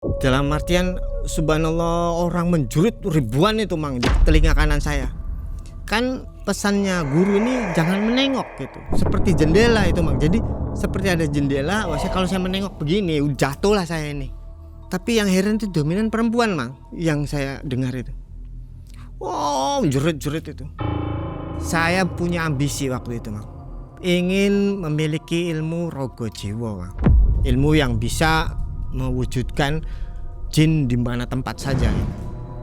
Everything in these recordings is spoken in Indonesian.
Dalam artian subhanallah orang menjurit ribuan itu Mang di telinga kanan saya. Kan pesannya guru ini jangan menengok gitu. Seperti jendela itu Mang. Jadi seperti ada jendela, kalau saya menengok begini jatuhlah saya ini. Tapi yang heran itu dominan perempuan Mang yang saya dengar itu. Wow, jerit-jerit itu. Saya punya ambisi waktu itu Mang. Ingin memiliki ilmu rogo jiwa Mang. Ilmu yang bisa mewujudkan jin di mana tempat saja.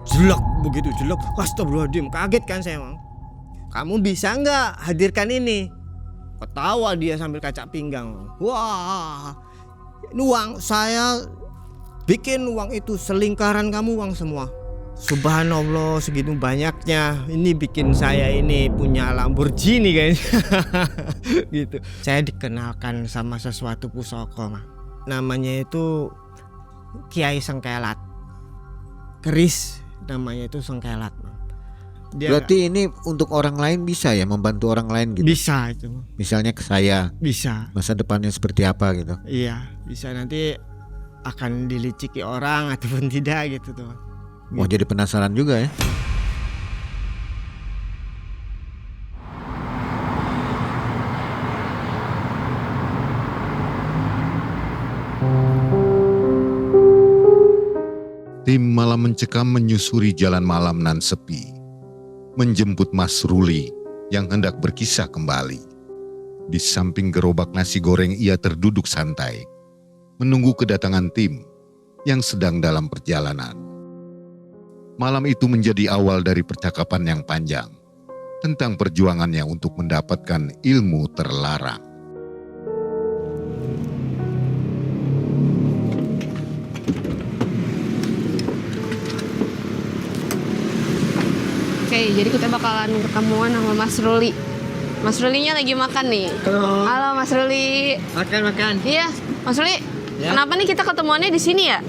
Jelek begitu jelek. Astagfirullahaladzim, kaget kan saya Mang. Kamu bisa nggak hadirkan ini? Ketawa dia sambil kaca pinggang. Wah, ini uang saya bikin uang itu selingkaran kamu uang semua. Subhanallah segitu banyaknya. Ini bikin saya ini punya Lamborghini kayaknya. Gitu. Saya dikenalkan sama sesuatu pusaka Mang. Namanya itu Kiai Sengkelat. Keris namanya itu Sengkelat. Dia Berarti ini untuk orang lain bisa ya, membantu orang lain gitu. bisa itu. Misalnya ke saya, Bisa. masa depannya seperti apa gitu. Iya, bisa nanti akan diliciki orang ataupun tidak gitu tuh. Wah, jadi penasaran juga ya. Tim Malam Mencekam menyusuri jalan malam nan sepi, menjemput Mas Ruli yang hendak berkisah kembali. Di samping gerobak nasi goreng ia terduduk santai, menunggu kedatangan tim yang sedang dalam perjalanan. Malam itu menjadi awal dari percakapan yang panjang tentang perjuangannya untuk mendapatkan ilmu terlarang. Oke, jadi kita bakalan ketemuan sama Mas Ruli. Mas Rulinya lagi makan nih. Halo Mas Ruli. Makan. Iya, Mas Ruli. Ya. Kenapa nih kita ketemuannya di sini ya?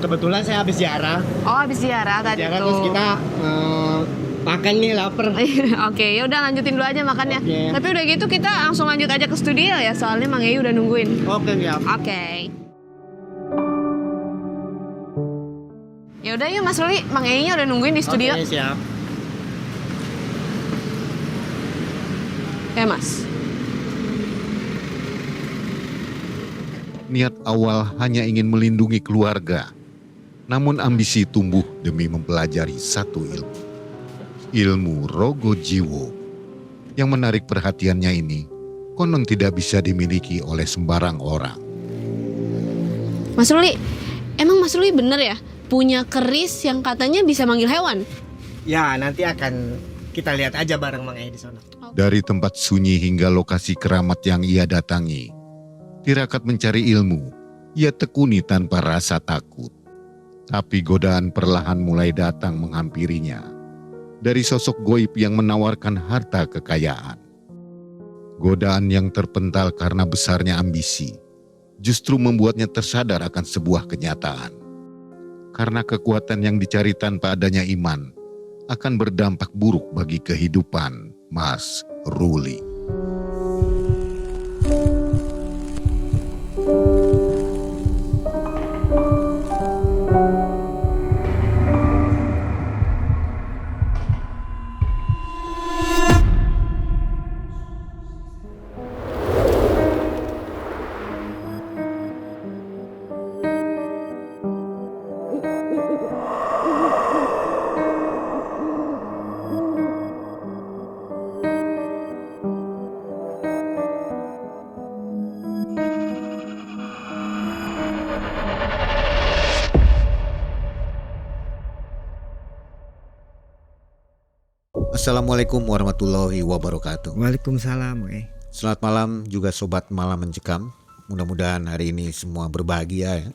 Kebetulan saya habis ziarah. Oh, habis ziarah tadi Ziarah tuh. terus kita makan nih lapar. Oke, ya udah lanjutin dulu aja makannya. Oke. Tapi udah gitu kita langsung lanjut aja ke studio ya, soalnya Mang Ei udah nungguin. Oke, siap. Oke. Ya udah yuk Mas Ruli, Mang Ei-nya udah nungguin di studio. Oke, siap. Ya Mas. Niat awal hanya ingin melindungi keluarga, namun ambisi tumbuh demi mempelajari satu ilmu. Ilmu rogo jiwo. Yang menarik perhatiannya ini, konon tidak bisa dimiliki oleh sembarang orang. Mas Ruli, emang Mas Ruli bener ya punya keris yang katanya bisa manggil hewan? Ya, nanti akan kita lihat aja bareng Mang Ei di sana. Dari tempat sunyi hingga lokasi keramat yang ia datangi, tirakat mencari ilmu, ia tekuni tanpa rasa takut. Tapi godaan perlahan mulai datang menghampirinya. Dari sosok goib yang menawarkan harta kekayaan. Godaan yang terpental karena besarnya ambisi, justru membuatnya tersadar akan sebuah kenyataan. Karena kekuatan yang dicari tanpa adanya iman, akan berdampak buruk bagi kehidupan Mas Ruli. Assalamualaikum warahmatullahi wabarakatuh. Waalaikumsalam Mang Ei. Selamat malam juga sobat Malam Mencekam. Mudah-mudahan hari ini semua berbahagia ya.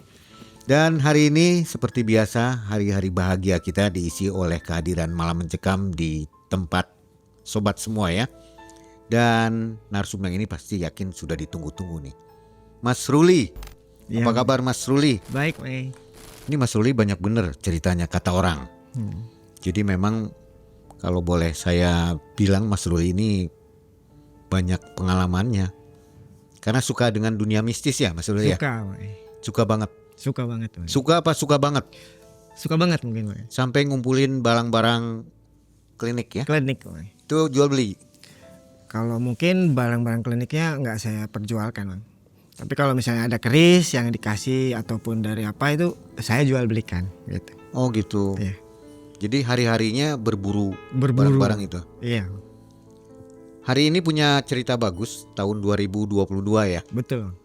Dan hari ini seperti biasa hari-hari bahagia kita diisi oleh kehadiran Malam Mencekam di tempat sobat semua ya. Dan narsum yang ini pasti yakin sudah ditunggu-tunggu nih. Mas Ruli, Ya. apa kabar Mas Ruli? Baik Mang Ei. Ini Mas Ruli banyak bener ceritanya kata orang. Jadi memang kalau boleh saya bilang Mas Ruli ini banyak pengalamannya. Karena suka dengan dunia mistis ya Mas Ruli ya? Suka Mang Ei. Suka banget. Suka banget Bang. Suka apa suka banget? Suka banget mungkin Bang. Sampai ngumpulin barang-barang klinik ya? Klinik Bang. Itu jual beli? Kalau mungkin barang-barang kliniknya nggak saya perjualkan Bang. Tapi kalau misalnya ada keris yang dikasih ataupun dari apa itu saya jual belikan gitu. Oh gitu. Iya. Jadi hari-harinya berburu Berburu. barang-barang itu. Iya, Hari ini punya cerita bagus tahun 2022 ya. betul.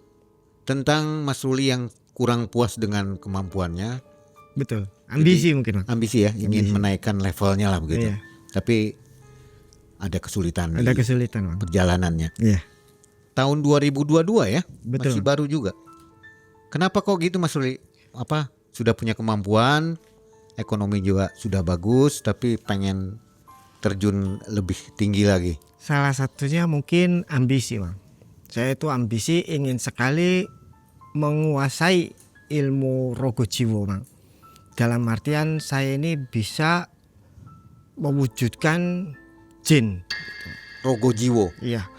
Tentang Mas Ruli yang kurang puas dengan kemampuannya. Betul. Ambisi mungkin Bang. Ambisi ya, ingin Ambisi. menaikkan levelnya lah begitu. Iya. Tapi ada kesulitan Ada di kesulitan Bang. perjalanannya. Iya, Tahun 2022 ya, betul. masih baru juga. Kenapa kok gitu Mas Ruli? Apa sudah punya kemampuan, ekonomi juga sudah bagus, tapi pengen terjun lebih tinggi lagi? Salah satunya mungkin ambisi Bang. Saya itu ambisi ingin sekali menguasai ilmu rogo jiwo Bang. Dalam artian saya ini bisa mewujudkan jin. Rogo Jiwo. Iya,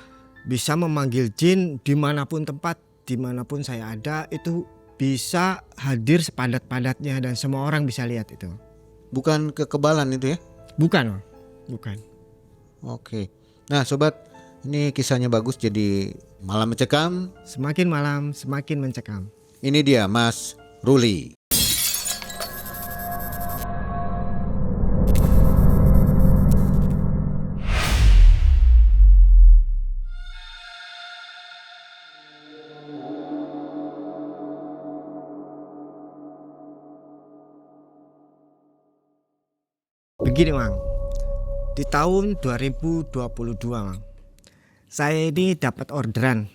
bisa memanggil jin dimanapun tempat, dimanapun saya ada itu bisa hadir sepadat-padatnya dan semua orang bisa lihat itu. Bukan kekebalan itu ya? Bukan Bang. Bukan. Oke. Nah sobat, ini kisahnya bagus, jadi malam mencekam. Semakin malam semakin mencekam. Ini dia Mas Ruli. Begini Mang, di tahun 2022 Mang, saya ini dapat orderan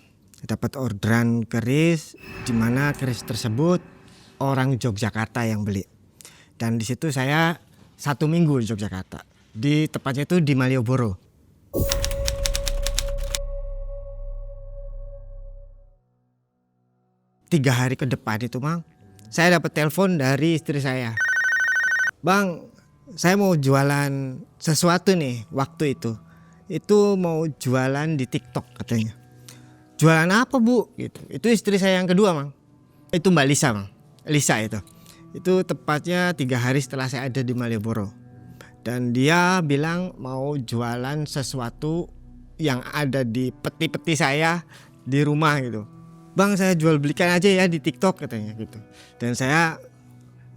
keris, di mana keris tersebut orang Yogyakarta yang beli. Dan di situ saya 1 minggu di Yogyakarta, di tepatnya itu di Malioboro. Tiga hari ke depan itu Mang, saya dapat telepon dari istri saya. Bang, saya mau jualan sesuatu nih waktu itu. Itu mau jualan di TikTok katanya. Jualan apa Bu? Gitu. Itu istri saya yang kedua Mang. Itu Mbak Lisa Mang. Lisa itu. Itu tepatnya 3 hari setelah saya ada di Malioboro. Dan dia bilang mau jualan sesuatu yang ada di peti-peti saya di rumah gitu. Bang, saya jual belikan aja ya di TikTok katanya gitu. Dan saya,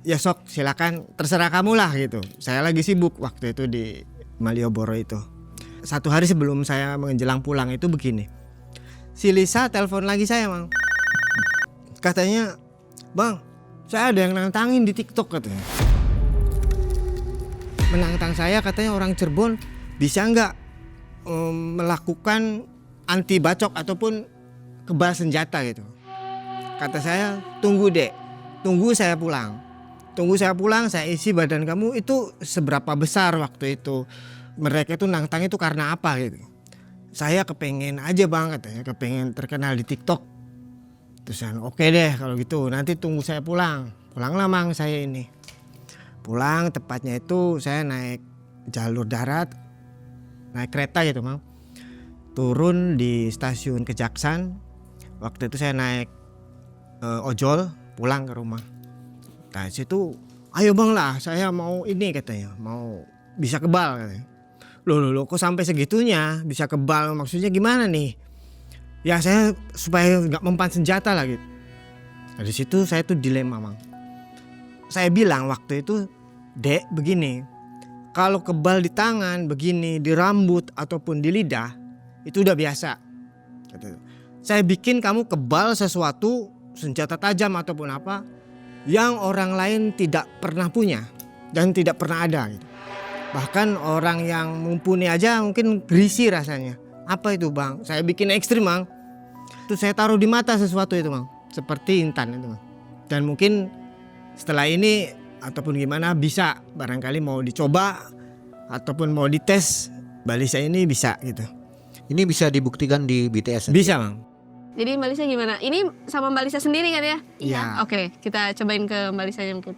ya sok silakan, terserah kamu lah gitu. Saya lagi sibuk waktu itu di Malioboro itu. 1 hari sebelum saya menjelang pulang itu begini, si Lisa telepon lagi saya Mang. Katanya, Bang, saya ada yang nantangin di TikTok katanya. Menantang saya katanya orang Cirebon bisa nggak melakukan anti bacok ataupun kebal senjata gitu. Kata saya, tunggu dek, tunggu saya pulang. Tunggu saya pulang, saya isi badan kamu itu seberapa besar waktu itu. Mereka itu nantang itu karena apa gitu. Saya kepengen aja Bang katanya, kepengen terkenal di TikTok. Terus saya, oke deh kalau gitu, nanti tunggu saya pulang. Pulanglah Mang saya ini. Pulang tepatnya itu saya naik jalur darat, naik kereta gitu Mang. Turun di stasiun Kejaksan. Waktu itu saya naik ojol pulang ke rumah. Nah situ, ayo Bang lah, saya mau ini katanya, mau bisa kebal katanya. Loh, kok sampai segitunya bisa kebal, maksudnya gimana nih? Ya saya supaya nggak mempan senjata lah gitu. Dari situ saya tuh dilema Mang. Saya bilang waktu itu, Dek begini, kalau kebal di tangan begini, di rambut ataupun di lidah itu udah biasa. Saya bikin kamu kebal sesuatu, senjata tajam ataupun apa yang orang lain tidak pernah punya dan tidak pernah ada gitu. Bahkan orang yang mumpuni aja mungkin risih rasanya. Apa itu Bang? Saya bikin ekstrim Bang. Itu saya taruh di mata sesuatu itu Bang, seperti intan itu Bang. Dan mungkin setelah ini ataupun gimana bisa barangkali mau dicoba ataupun mau dites, balisa ini bisa gitu. Ini bisa dibuktikan di BTS? Bisa Bang. Jadi Mbak Lisa gimana? Ini sama Mbak Lisa sendiri kan ya? Iya. Oke, kita cobain ke Mbak Lisa mungkin.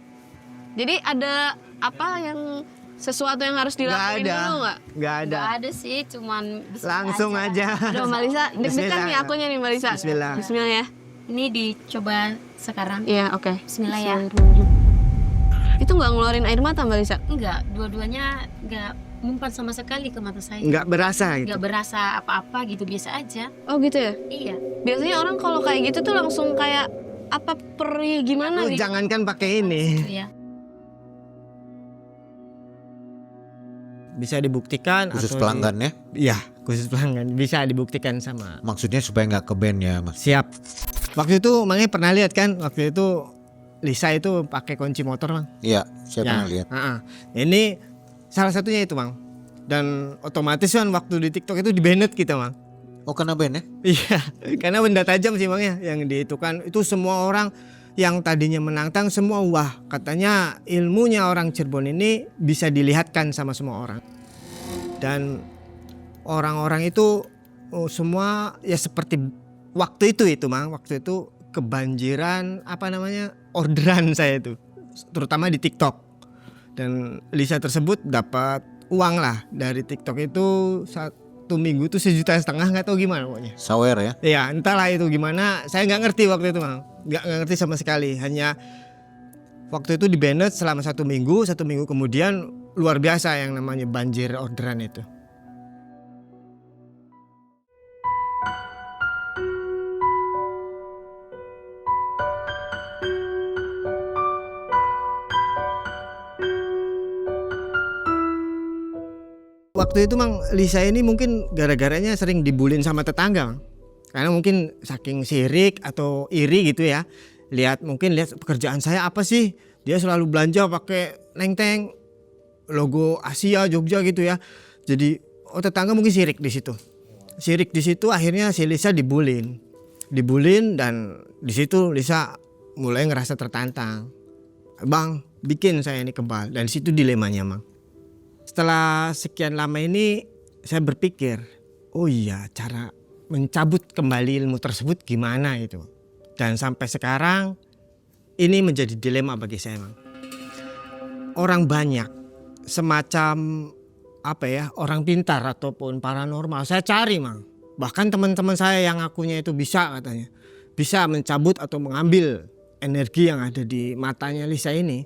Jadi ada apa yang sesuatu yang harus dilakuin dulu nggak? Nggak ada. Nggak ada sih, cuman Langsung aja. Aduh Mbak Lisa, deg-degan nih akunya nih Mbak Lisa. Bismillah. Bismillah ya. Ini dicoba sekarang. Iya, oke. Bismillah ya. Itu nggak ngeluarin air mata Mbak Lisa? Enggak, dua-duanya enggak mempan sama sekali ke mata saya. Nggak berasa gitu. Enggak berasa apa-apa gitu, biasa aja. Oh gitu ya? Iya. Biasanya orang kalau kayak gitu tuh langsung kayak apa perih gimana Lu gitu. jangankan pakai ini. Iya. Bisa dibuktikan Khusus atau pelanggan ya? Iya, khusus pelanggan. Bisa dibuktikan sama Maksudnya supaya nggak ke band ya Mas? siap. Waktu itu Mangnya pernah lihat kan? Waktu itu Lisa itu pakai kunci motor, Mang. Iya, saya pernah lihat. Ini salah satunya itu, Mang. Dan otomatis kan waktu di TikTok itu di-banned kita, Mang. Oh kena band ya? Iya, karena benda tajam sih, Mang ya. Yang diitukan itu semua orang yang tadinya menantang semua, wah katanya ilmunya orang Cirebon ini bisa dilihatkan sama semua orang. Dan orang-orang itu semua ya seperti waktu itu Mang, waktu itu kebanjiran orderan saya itu, terutama di TikTok. Dan Lisa tersebut dapat uang lah dari TikTok itu 1 minggu tuh 1,5 juta, nggak tahu gimana pokoknya. Sawer ya? Ya entahlah itu gimana, saya nggak ngerti waktu itu, Mang. Nggak ngerti sama sekali. Hanya waktu itu di-banned selama 1 minggu. 1 minggu kemudian luar biasa yang namanya banjir orderan itu. Waktu itu Mang, Lisa ini mungkin gara-garanya sering dibulin sama tetangga, Mang. Karena mungkin saking sirik atau iri gitu ya. Mungkin lihat pekerjaan saya apa sih? Dia selalu belanja pakai nengteng logo Asia Jogja gitu ya. Jadi tetangga mungkin sirik di situ. Sirik di situ akhirnya si Lisa dibulin dan di situ Lisa mulai ngerasa tertantang. Bang, bikin saya ini kebal, dan di situ dilemanya, Mang. Setelah sekian lama ini saya berpikir, oh iya cara mencabut kembali ilmu tersebut gimana itu. Dan sampai sekarang ini menjadi dilema bagi saya, Mang. Orang banyak semacam orang pintar ataupun paranormal saya cari, Mang. Bahkan teman-teman saya yang akunya itu bisa katanya, bisa mencabut atau mengambil energi yang ada di matanya Lisa ini.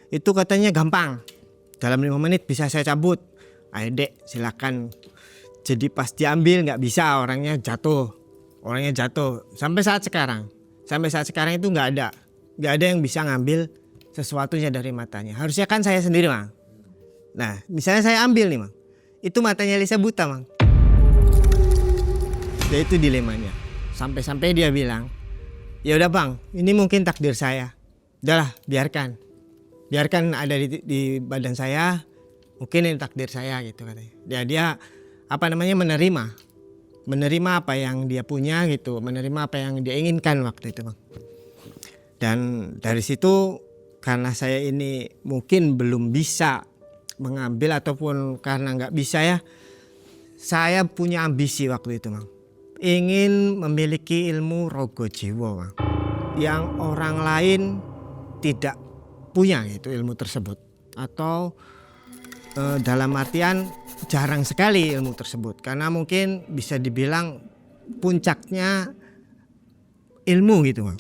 Itu katanya gampang. Dalam 5 menit bisa saya cabut. Ayo dek silakan. Jadi pas diambil nggak bisa, orangnya jatuh. Sampai saat sekarang itu nggak ada yang bisa ngambil sesuatunya dari matanya. Harusnya kan saya sendiri, Mang. Nah misalnya saya ambil nih, Mang. Itu matanya Lisa buta, Mang. Ya itu dilemanya. Sampai-sampai dia bilang, ya udah Bang, ini mungkin takdir saya. Udahlah biarkan ada di badan saya, mungkin ini takdir saya gitu katanya. Dia menerima apa yang dia punya gitu, menerima apa yang dia inginkan waktu itu, Bang. Dan dari situ karena saya ini mungkin belum bisa mengambil ataupun karena nggak bisa ya, saya punya ambisi waktu itu, Bang. Ingin memiliki ilmu rogo jiwo, Bang, yang orang lain tidak punya itu ilmu tersebut, atau dalam artian jarang sekali ilmu tersebut, karena mungkin bisa dibilang puncaknya ilmu gitu, Bang.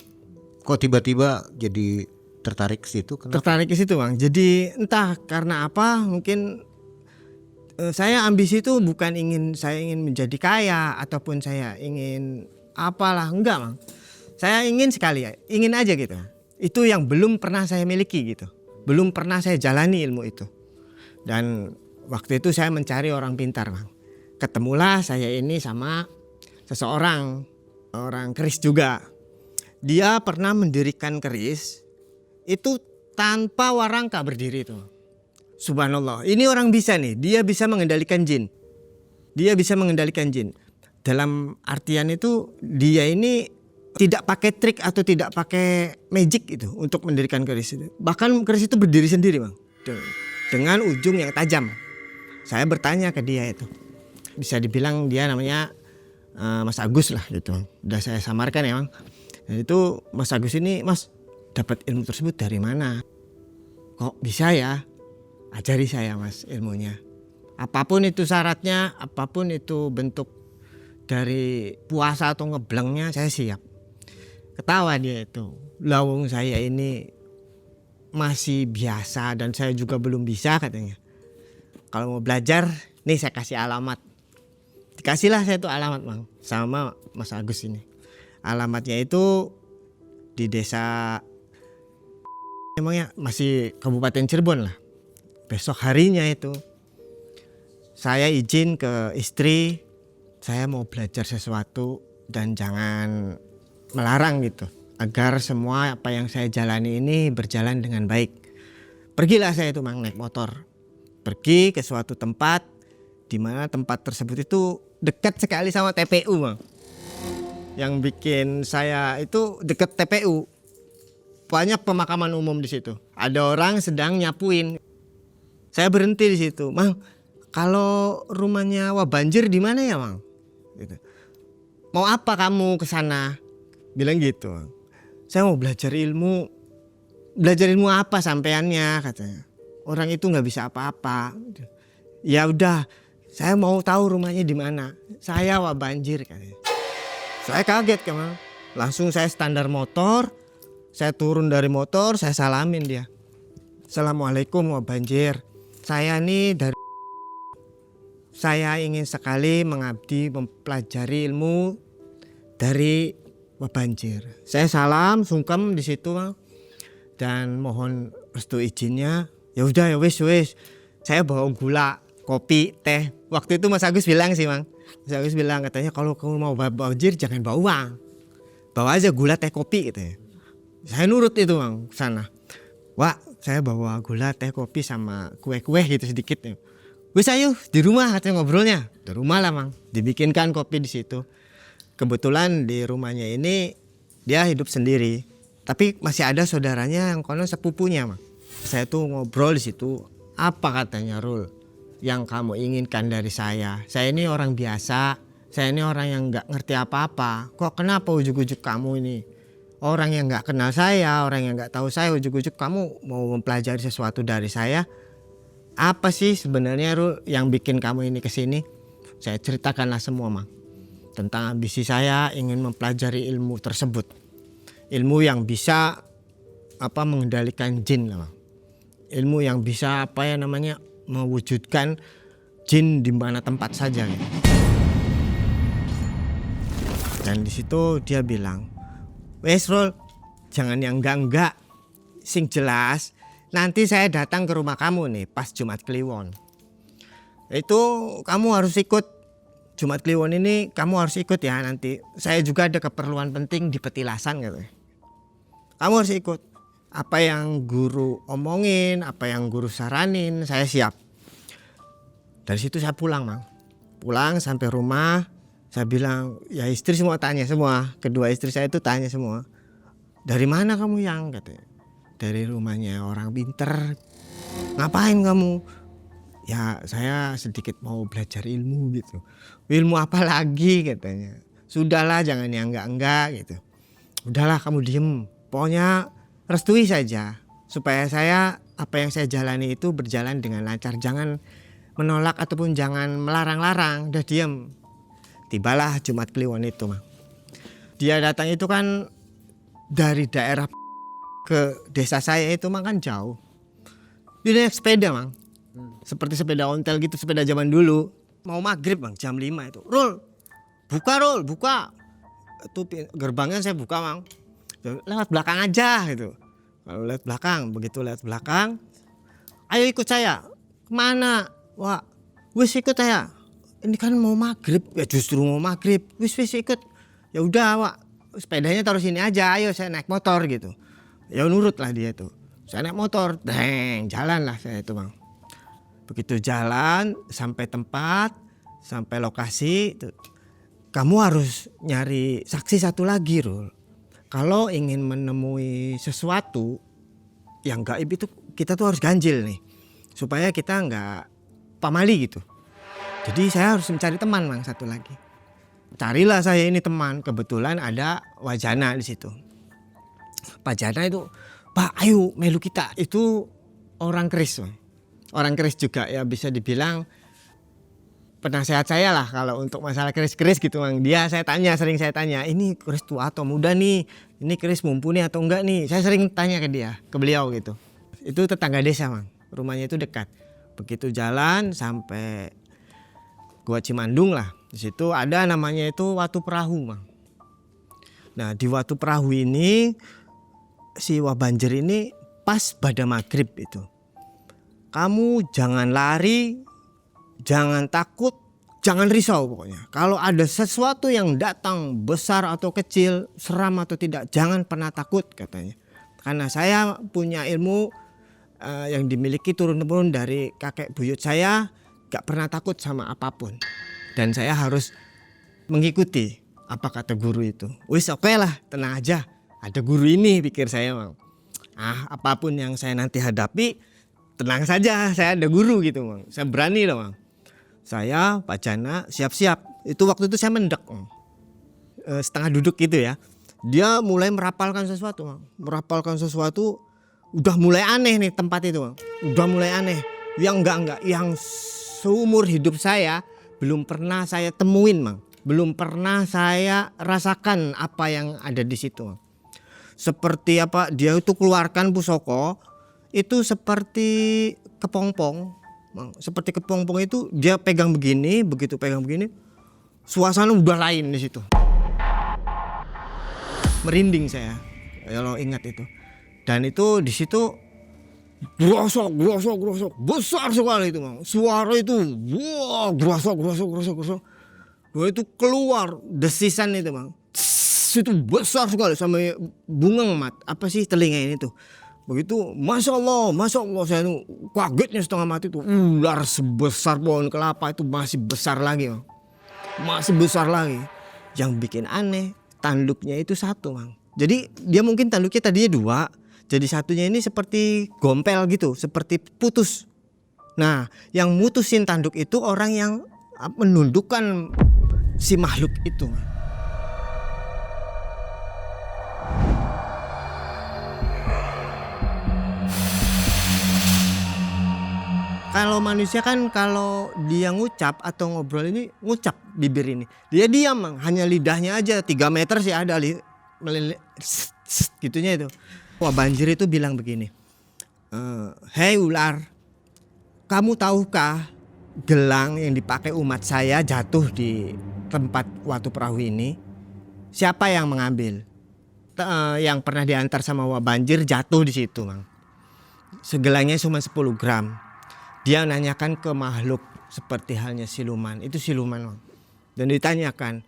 Kok tiba-tiba jadi tertarik ke situ? Kenapa? Tertarik ke situ, Bang. Jadi entah karena apa, mungkin saya ambisi itu bukan saya ingin menjadi kaya ataupun saya ingin apalah, enggak, Bang. Saya ingin aja gitu. Itu yang belum pernah saya miliki gitu. Belum pernah saya jalani ilmu itu. Dan waktu itu saya mencari orang pintar, Bang. Ketemulah saya ini sama seseorang, orang keris juga. Dia pernah mendirikan keris itu tanpa warangka berdiri itu. Subhanallah, ini orang bisa nih, dia bisa mengendalikan jin. Dalam artian itu dia ini tidak pakai trik atau tidak pakai magic itu untuk mendirikan keris itu. Bahkan keris itu berdiri sendiri, Bang, dengan ujung yang tajam. Saya bertanya ke dia itu, bisa dibilang dia namanya Mas Agus lah gitu. Udah saya samarkan ya, Bang. Dan itu Mas Agus ini, Mas, dapat ilmu tersebut dari mana? Kok bisa ya? Ajari saya, Mas, ilmunya. Apapun itu syaratnya, apapun itu bentuk dari puasa atau ngeblengnya, saya siap. Ketawa dia itu. Lawung saya ini masih biasa dan saya juga belum bisa katanya. Kalau mau belajar, nih saya kasih alamat. Dikasihlah saya tuh alamat Bang sama Mas Agus ini. Alamatnya itu di desa, emangnya masih Kabupaten Cirebon lah. Besok harinya itu saya izin ke istri, saya mau belajar sesuatu dan jangan melarang gitu, agar semua apa yang saya jalani ini berjalan dengan baik. Pergilah saya itu Mang naik motor, pergi ke suatu tempat di mana tempat tersebut itu dekat sekali sama TPU Mang. Yang bikin saya itu dekat TPU, banyak pemakaman umum di situ. Ada orang sedang nyapuin. Saya berhenti di situ, Mang. Kalau rumahnya Wabanjir di mana ya, Mang? Gitu. Mau apa kamu ke sana? Bilang gitu. Saya mau belajar ilmu. Belajar ilmu apa sampeannya katanya. Orang itu nggak bisa apa-apa. Ya udah, saya mau tahu rumahnya di mana. Saya Wabanjir katanya. Saya kaget kan, Mang. Langsung saya standar motor. Saya turun dari motor, saya salamin dia. Assalamualaikum Wabanjir. Saya nih dari, saya ingin sekali mengabdi mempelajari ilmu dari Wabanjir. Saya salam sungkem di situ Bang. Dan mohon restu izinnya. Ya udah ya wis. Saya bawa gula, kopi, teh. Waktu itu Mas Agus bilang sih Bang. Mas Agus bilang katanya kalau kamu mau Wabanjir jangan bawa uang. Bawa aja gula, teh, kopi katanya. Saya nurut itu Bang sana. Wah, saya bawa gula, teh, kopi sama kue-kue gitu sedikit. Wis ayo di rumah katanya ngobrolnya. Di rumah lah Mang. Dibikinkan kopi di situ. Kebetulan di rumahnya ini dia hidup sendiri. Tapi masih ada saudaranya yang konon sepupunya Mang. Saya tuh ngobrol di situ. Apa katanya Rul yang kamu inginkan dari saya? Saya ini orang biasa. Saya ini orang yang nggak ngerti apa-apa. Kok kenapa ujuk-ujuk kamu ini? Orang yang nggak kenal saya, orang yang nggak tahu saya, ujuk-ujuk kamu mau mempelajari sesuatu dari saya. Apa sih sebenarnya Rul yang bikin kamu ini kesini? Saya ceritakanlah semua Mang. Tentang ambisi saya ingin mempelajari ilmu tersebut. Ilmu yang bisa mengendalikan jin lah Mang. Ilmu yang bisa mewujudkan jin di mana tempat saja gitu. Dan di situ dia bilang, wes Rul, jangan yang enggak, sing jelas nanti saya datang ke rumah kamu nih pas Jumat Kliwon. Itu kamu harus ikut, Jumat Kliwon ini kamu harus ikut ya nanti. Saya juga ada keperluan penting di petilasan gitu. Kamu harus ikut. Apa yang guru omongin, apa yang guru saranin, saya siap. Dari situ saya pulang Mang. Pulang sampai rumah, saya bilang, ya istri semua tanya semua. Kedua istri saya itu tanya semua. Dari mana kamu yang katanya? Dari rumahnya orang pinter. Ngapain kamu? Ya saya sedikit mau belajar ilmu gitu. Ilmu apa lagi katanya. Sudahlah jangan yang enggak gitu. Udahlah kamu diem. Pokoknya restui saja. Supaya saya apa yang saya jalani itu berjalan dengan lancar. Jangan menolak ataupun jangan melarang-larang. Udah diem. Tibalah Jumat Kliwon itu Mang. Dia datang itu kan dari daerah ke desa saya itu Mang kan jauh. Dia naik sepeda Mang. Seperti sepeda ontel gitu, sepeda zaman dulu. Mau maghrib Mang, jam 5 itu. Rul, buka. Itu gerbangnya saya buka Mang. Lewat belakang aja gitu. Kalau lewat belakang, begitu lewat belakang. Ayo ikut saya. Kemana? Wah, wis ikut saya. Ini kan mau maghrib, ya justru mau maghrib. Wis ikut. Ya udah Wak, sepedanya taruh sini aja. Ayo saya naik motor gitu. Ya nurut lah dia tuh. Saya naik motor, jalan lah saya itu Bang. Begitu jalan sampai tempat, sampai lokasi, kamu harus nyari saksi satu lagi Rul. Kalau ingin menemui sesuatu yang gaib itu kita tuh harus ganjil nih. Supaya kita nggak pamali gitu. Jadi saya harus mencari teman Mang satu lagi. Carilah saya ini teman, kebetulan ada Wajana di situ. Pak Jana itu, Pak ayo melu kita. Itu orang keris Mang. Orang keris juga ya bisa dibilang penasehat saya lah kalau untuk masalah keris-keris gitu Mang. Sering saya tanya, ini keris tua atau muda nih, ini keris mumpuni atau enggak nih. Saya sering tanya ke beliau gitu. Itu tetangga desa Mang, rumahnya itu dekat. Begitu jalan sampai Gua Cimandung lah, di situ ada namanya itu Watu Perahu Mang. Nah di Watu Perahu ini si Wah Banjir ini pas pada maghrib itu. Kamu jangan lari, jangan takut, jangan risau pokoknya. Kalau ada sesuatu yang datang besar atau kecil, seram atau tidak, jangan pernah takut katanya. Karena saya punya ilmu yang dimiliki turun-temurun dari kakek buyut saya, gak pernah takut sama apapun. Dan saya harus mengikuti apa kata guru itu. Wis oke lah, tenang aja. Ada guru ini pikir saya Mang. Apapun yang saya nanti hadapi, tenang saja, saya ada guru gitu Mang. Saya berani loh Mang. Saya Pak Jana siap-siap. Itu waktu itu saya mendek setengah duduk gitu ya. Dia mulai merapalkan sesuatu Mang. Merapalkan sesuatu, udah mulai aneh nih tempat itu Mang. Udah mulai aneh. Yang enggak, yang seumur hidup saya belum pernah saya temuin Mang. Belum pernah saya rasakan apa yang ada di situ Mang. Seperti apa dia itu keluarkan pusoko itu seperti kepompong Mang. Seperti kepompong itu dia pegang begini, begitu pegang begini suasana udah lain di situ. Merinding saya kalau ingat itu. Dan itu di situ grosok besar sekali itu Mang. Suara itu wah grosok. Wah itu keluar desisan itu Mang. Itu besar sekali sampai bungang apa sih telinga ini tuh. Begitu Masya Allah saya tuh kagetnya setengah mati tuh. Ular sebesar pohon kelapa itu masih besar lagi Mang. Masih besar lagi. Yang bikin aneh tanduknya itu satu Mang. Jadi dia mungkin tanduknya tadinya 2, jadi satunya ini seperti gompel gitu, seperti putus. Nah yang mutusin tanduk itu orang yang menundukkan si makhluk itu. Kalau manusia kan kalau dia ngucap atau ngobrol ini ngucap bibir ini. Dia diam Mang, hanya lidahnya aja 3 meter sih ada gitunya itu. Wah Banjir itu bilang begini. Hei ular, kamu tahukah gelang yang dipakai umat saya jatuh di tempat Watu Perahu ini? Siapa yang mengambil? Yang pernah diantar sama Wah Banjir jatuh di situ Mang. Segelangnya cuma 10 gram. Dia nanyakan ke makhluk seperti halnya siluman. Itu siluman Mang. Dan ditanyakan,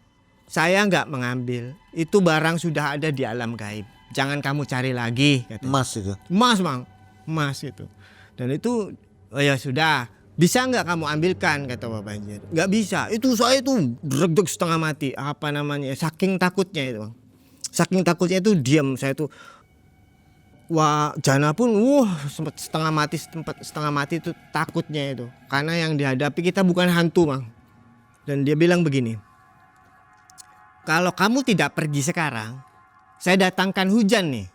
saya nggak mengambil. Itu barang sudah ada di alam gaib. Jangan kamu cari lagi katanya. Emas itu. Emas Mang. Emas itu. Dan itu oh ya sudah. Bisa nggak kamu ambilkan kata Wah Banjir. Nggak bisa. Itu saya itu deg-deg setengah mati. Apa namanya. Saking takutnya itu Mang. Saking takutnya itu diam. Saya tuh Wah Jana pun sempat setengah mati itu takutnya itu. Karena yang dihadapi kita bukan hantu Mang. Dan dia bilang begini. Kalau kamu tidak pergi sekarang, saya datangkan hujan nih.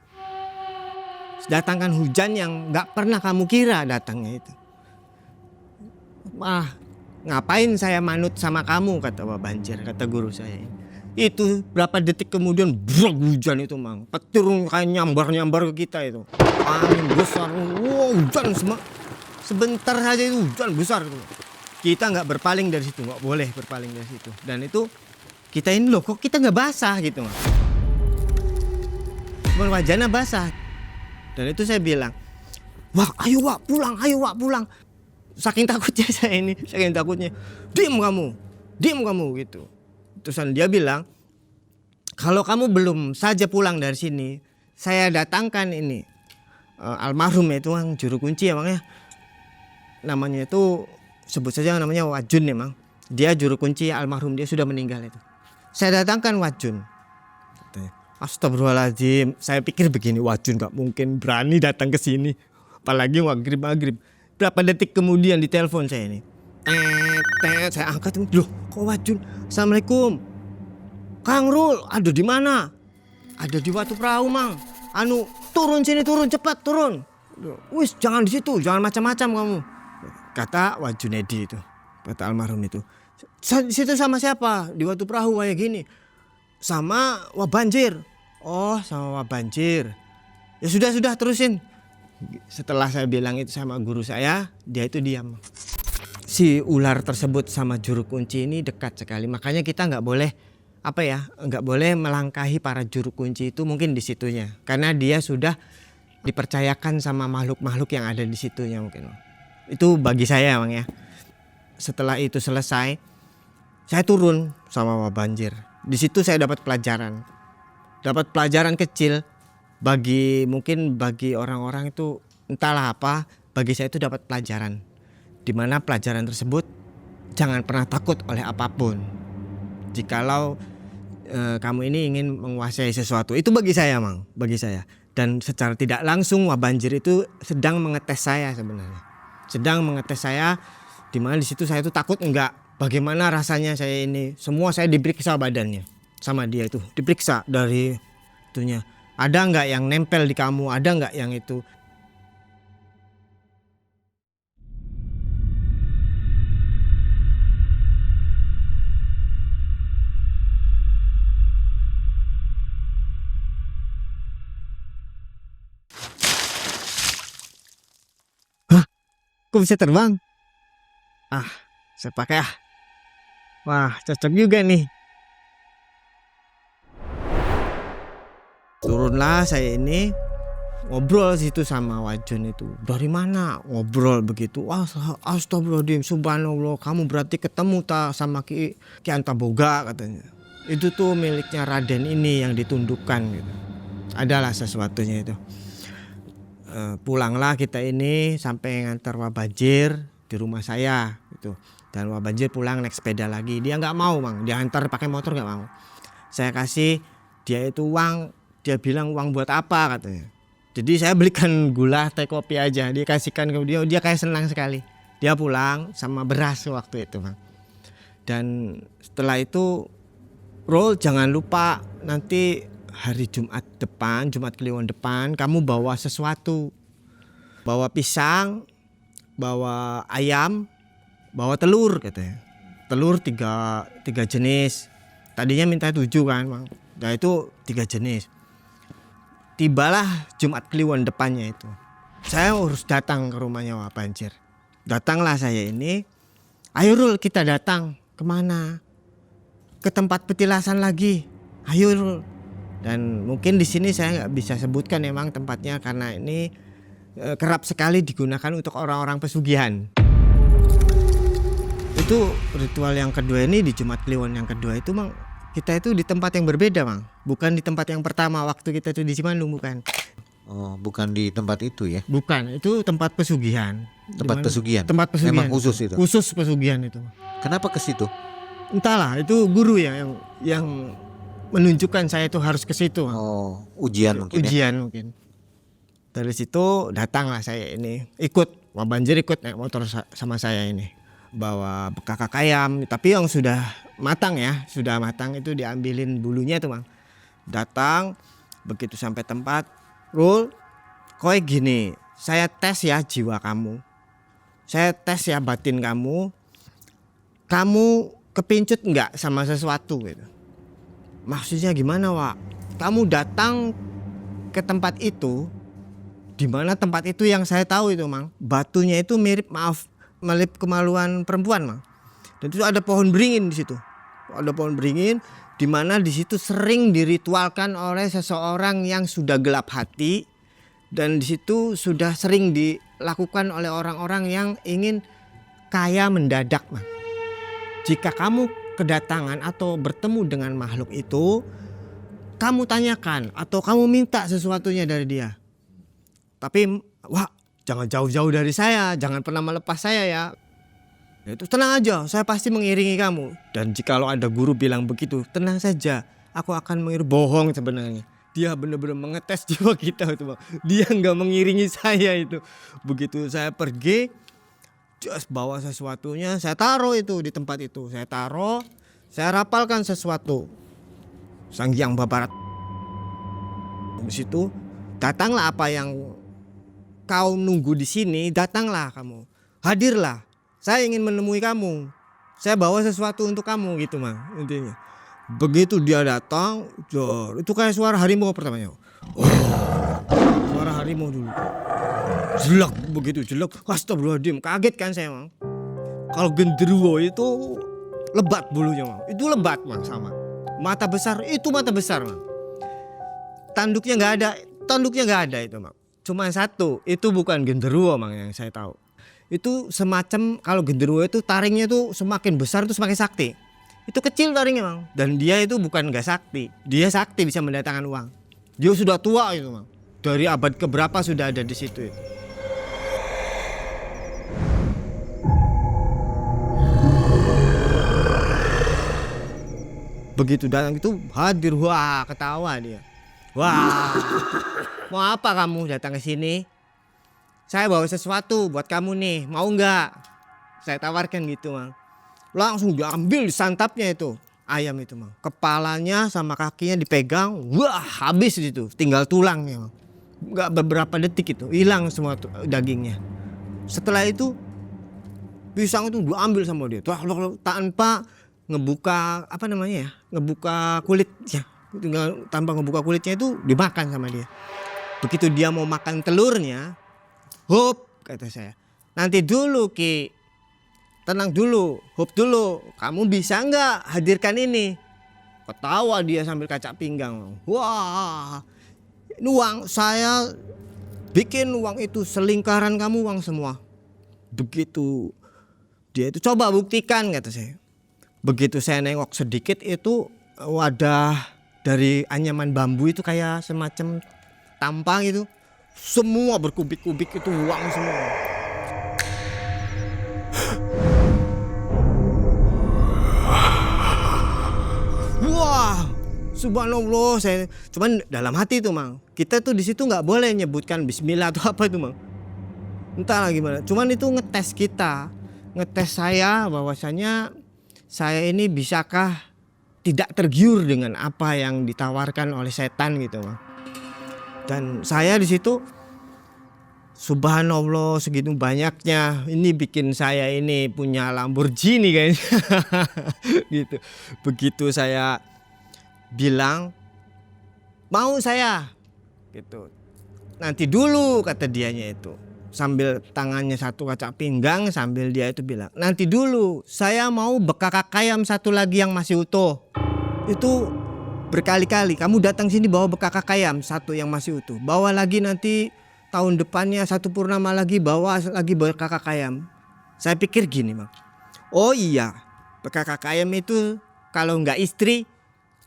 Datangkan hujan yang gak pernah kamu kira datangnya itu. Ngapain saya manut sama kamu kata Wah Banjir, kata guru saya. Itu berapa detik kemudian hujan itu Mang. Petir kayak nyambar ke kita itu. Angin besar, hujan sebentar saja itu hujan besar itu. Kita gak berpaling dari situ, gak boleh berpaling dari situ. Dan itu kita ini loh kok kita gak basah gitu Mang. Cuman wajahnya basah. Dan itu saya bilang, ayo Wak pulang. Saking takutnya saya ini, saking takutnya. Diam kamu gitu. Terusan dia bilang, kalau kamu belum saja pulang dari sini, saya datangkan ini almarhum itu Mang, juru kunci ya Mang ya. Namanya itu sebut saja namanya Wajun ya Mang. Dia juru kunci almarhum, dia sudah meninggal itu. Saya datangkan Wajun. Astagfirullahaladzim, saya pikir begini, Wajun gak mungkin berani datang ke sini, apalagi maghrib. Berapa detik kemudian ditelepon saya ini, saya angkat, loh kok Wajun? Assalamualaikum, Kang Rul, ada di mana? Ada di Watu Perahu Mang. Turun sini, cepat turun. Wis jangan di situ, jangan macam-macam kamu, kata Wajun Edi itu, kata almarhum itu. Di situ sama siapa? Di Watu Perahu kayak gini. Sama Wah Banjir. Oh, sama Wah Banjir. Ya sudah terusin. Setelah saya bilang itu sama guru saya, dia itu diam. Si ular tersebut sama juru kunci ini dekat sekali. Makanya kita nggak boleh nggak boleh melangkahi para juru kunci itu mungkin di situnya. Karena dia sudah dipercayakan sama makhluk-makhluk yang ada di situnya mungkin. Itu bagi saya Bang ya. Setelah itu selesai, saya turun sama Wah Banjir. Di situ saya dapat pelajaran. Dapat pelajaran kecil. Bagi orang-orang itu entahlah apa, bagi saya itu dapat pelajaran. Di mana pelajaran tersebut jangan pernah takut oleh apapun. Jikalau kamu ini ingin menguasai sesuatu, itu bagi saya Mang, bagi saya. Dan secara tidak langsung Wah Banjir itu sedang mengetes saya sebenarnya. Sedang mengetes saya, di mana di situ saya itu takut enggak. Bagaimana rasanya saya ini, semua saya diperiksa badannya sama dia itu, diperiksa dari itunya. Ada nggak yang nempel di kamu? Ada nggak yang itu? Hah? Kok bisa terbang? Saya pakai Wah, cocok juga nih. Turunlah saya ini, ngobrol situ sama Wajon itu. Dari mana? Ngobrol begitu. Astagfirullahaladzim, subhanallah, kamu berarti ketemu sama Ki Antaboga katanya. Itu tuh miliknya Raden ini yang ditundukkan gitu. Adalah sesuatunya itu. Pulanglah kita ini sampai ngantar Wah Banjir di rumah saya gitu. Dan Wah Banjir pulang naik sepeda lagi. Dia nggak mau Bang, dia antar pakai motor nggak mau. Saya kasih dia itu uang. Dia bilang uang buat apa katanya. Jadi saya belikan gula, teh, kopi aja. Dia kasihkan ke dia kayak senang sekali. Dia pulang sama beras waktu itu Bang. Dan setelah itu Rul jangan lupa nanti hari Jumat Kliwon depan kamu bawa sesuatu. Bawa pisang, bawa ayam, bawa telur katanya. Telur tiga jenis. Tadinya minta 7 kan Bang. Nah itu 3 jenis. Tibalah Jumat Kliwon depannya itu. Saya harus datang ke rumahnya Wah Banjir. Datanglah saya ini. Ayo Rul kita datang. Kemana? Ke tempat petilasan lagi. Ayo Rul. Dan mungkin di sini saya nggak bisa sebutkan emang tempatnya karena ini kerap sekali digunakan untuk orang-orang pesugihan. Itu ritual yang kedua ini di Jumat Kliwon yang kedua itu Mang. Kita itu di tempat yang berbeda Bang. Bukan di tempat yang pertama waktu kita itu di Cimandung, bukan. Oh, bukan di tempat itu ya? Bukan, itu tempat pesugihan. Tempat pesugihan? Tempat pesugihan. Memang khusus itu? Khusus pesugihan itu. Kenapa ke situ? Entahlah, itu guru ya yang menunjukkan saya itu harus ke situ. Oh, ujian mungkin Ujian mungkin. Dari situ datanglah saya ini. Wah Banjir ikut naik motor sama saya ini. Bawa kakak ayam, tapi yang sudah matang ya, itu diambilin bulunya tuh Bang. Datang, begitu sampai tempat, Rul, kowe gini, saya tes ya jiwa kamu, saya tes ya batin kamu kepincut nggak sama sesuatu gitu. Maksudnya gimana Wak? Kamu datang ke tempat itu, di mana tempat itu yang saya tahu itu Mang, batunya itu mirip kemaluan perempuan Mang. Dan itu ada pohon beringin di situ. Ada pohon beringin di mana di situ sering diritualkan oleh seseorang yang sudah gelap hati dan di situ sudah sering dilakukan oleh orang-orang yang ingin kaya mendadak Mang. Jika kamu kedatangan atau bertemu dengan makhluk itu, kamu tanyakan atau kamu minta sesuatunya dari dia. Tapi jangan jauh-jauh dari saya, jangan pernah melepas saya ya. Itu tenang aja, saya pasti mengiringi kamu. Dan jikalau ada guru bilang begitu, tenang saja, aku akan mengiringi. Bohong sebenarnya. Dia benar-benar mengetes jiwa kita itu Bang. Dia nggak mengiringi saya itu. Begitu saya pergi, just bawa sesuatunya, saya taruh itu di tempat itu. Saya rapalkan sesuatu. Sang Hyang Babarat. Di situ datanglah apa yang kau nunggu di sini, datanglah kamu. Hadirlah. Saya ingin menemui kamu. saya bawa sesuatu untuk kamu gitu mang intinya. Begitu dia datang, jor, itu kayak suara harimau pertamanya. Suara harimau dulu. Jelek, begitu jelek. Astagfirullahaladzim, kaget kan saya mang. Kalau genderuwo itu lebat bulunya mang. Itu lebat mang sama. Mata besar, itu mata besar mang. Tanduknya nggak ada itu mang. Cuma satu, itu bukan genderuwo mang yang saya tahu. Itu semacam kalau genderuwo itu taringnya itu semakin besar itu semakin sakti. Itu kecil taringnya mang. Dan dia itu bukan nggak sakti, dia sakti bisa mendatangkan uang. Dia sudah tua itu mang. Dari abad keberapa sudah ada di situ itu. Begitu datang itu hadir, wah ketawa dia. Wah, mau apa kamu datang ke sini? Saya bawa sesuatu buat kamu nih, mau nggak? Saya tawarkan gitu mang. Langsung diambil disantapnya itu ayam itu mang. Kepalanya sama kakinya dipegang, wah habis itu, tinggal tulangnya mang. Nggak beberapa detik itu hilang semua dagingnya. Setelah itu pisang itu diambil sama dia, tanpa ngebuka apa namanya ya, ngebuka kulitnya. Tinggal tanpa ngebuka kulitnya itu dimakan sama dia. Begitu dia mau makan telurnya, hop kata saya, nanti dulu Ki, tenang dulu, hop dulu, kamu bisa nggak hadirkan ini? Ketawa dia sambil kaca pinggang. Wah, ini uang saya bikin uang itu selingkaran kamu uang semua. Begitu dia itu coba buktikan kata saya. Begitu saya nengok sedikit itu wadah dari anyaman bambu itu kayak semacam tampang itu, semua berkubik-kubik itu uang semua. Wah, subhanallah, saya cuman dalam hati tuh mang. Kita tuh di situ nggak boleh nyebutkan bismillah atau apa itu mang. Entahlah gimana. Cuman itu ngetes kita, ngetes saya bahwasanya saya ini bisakah tidak tergiur dengan apa yang ditawarkan oleh setan gitu mang. Dan saya di situ subhanallah segitu banyaknya, ini bikin saya ini punya Lamborghini kayaknya. Gitu. Begitu saya bilang mau saya gitu, nanti dulu kata dianya itu, sambil tangannya satu kaca pinggang sambil dia itu bilang nanti dulu, saya mau bekakak ayam satu lagi yang masih utuh. Itu berkali-kali kamu datang sini bawa bekakak ayam satu yang masih utuh, bawa lagi nanti tahun depannya satu purnama lagi bawa lagi bekakak ayam. Saya pikir gini mang, oh iya bekakak ayam itu kalau nggak istri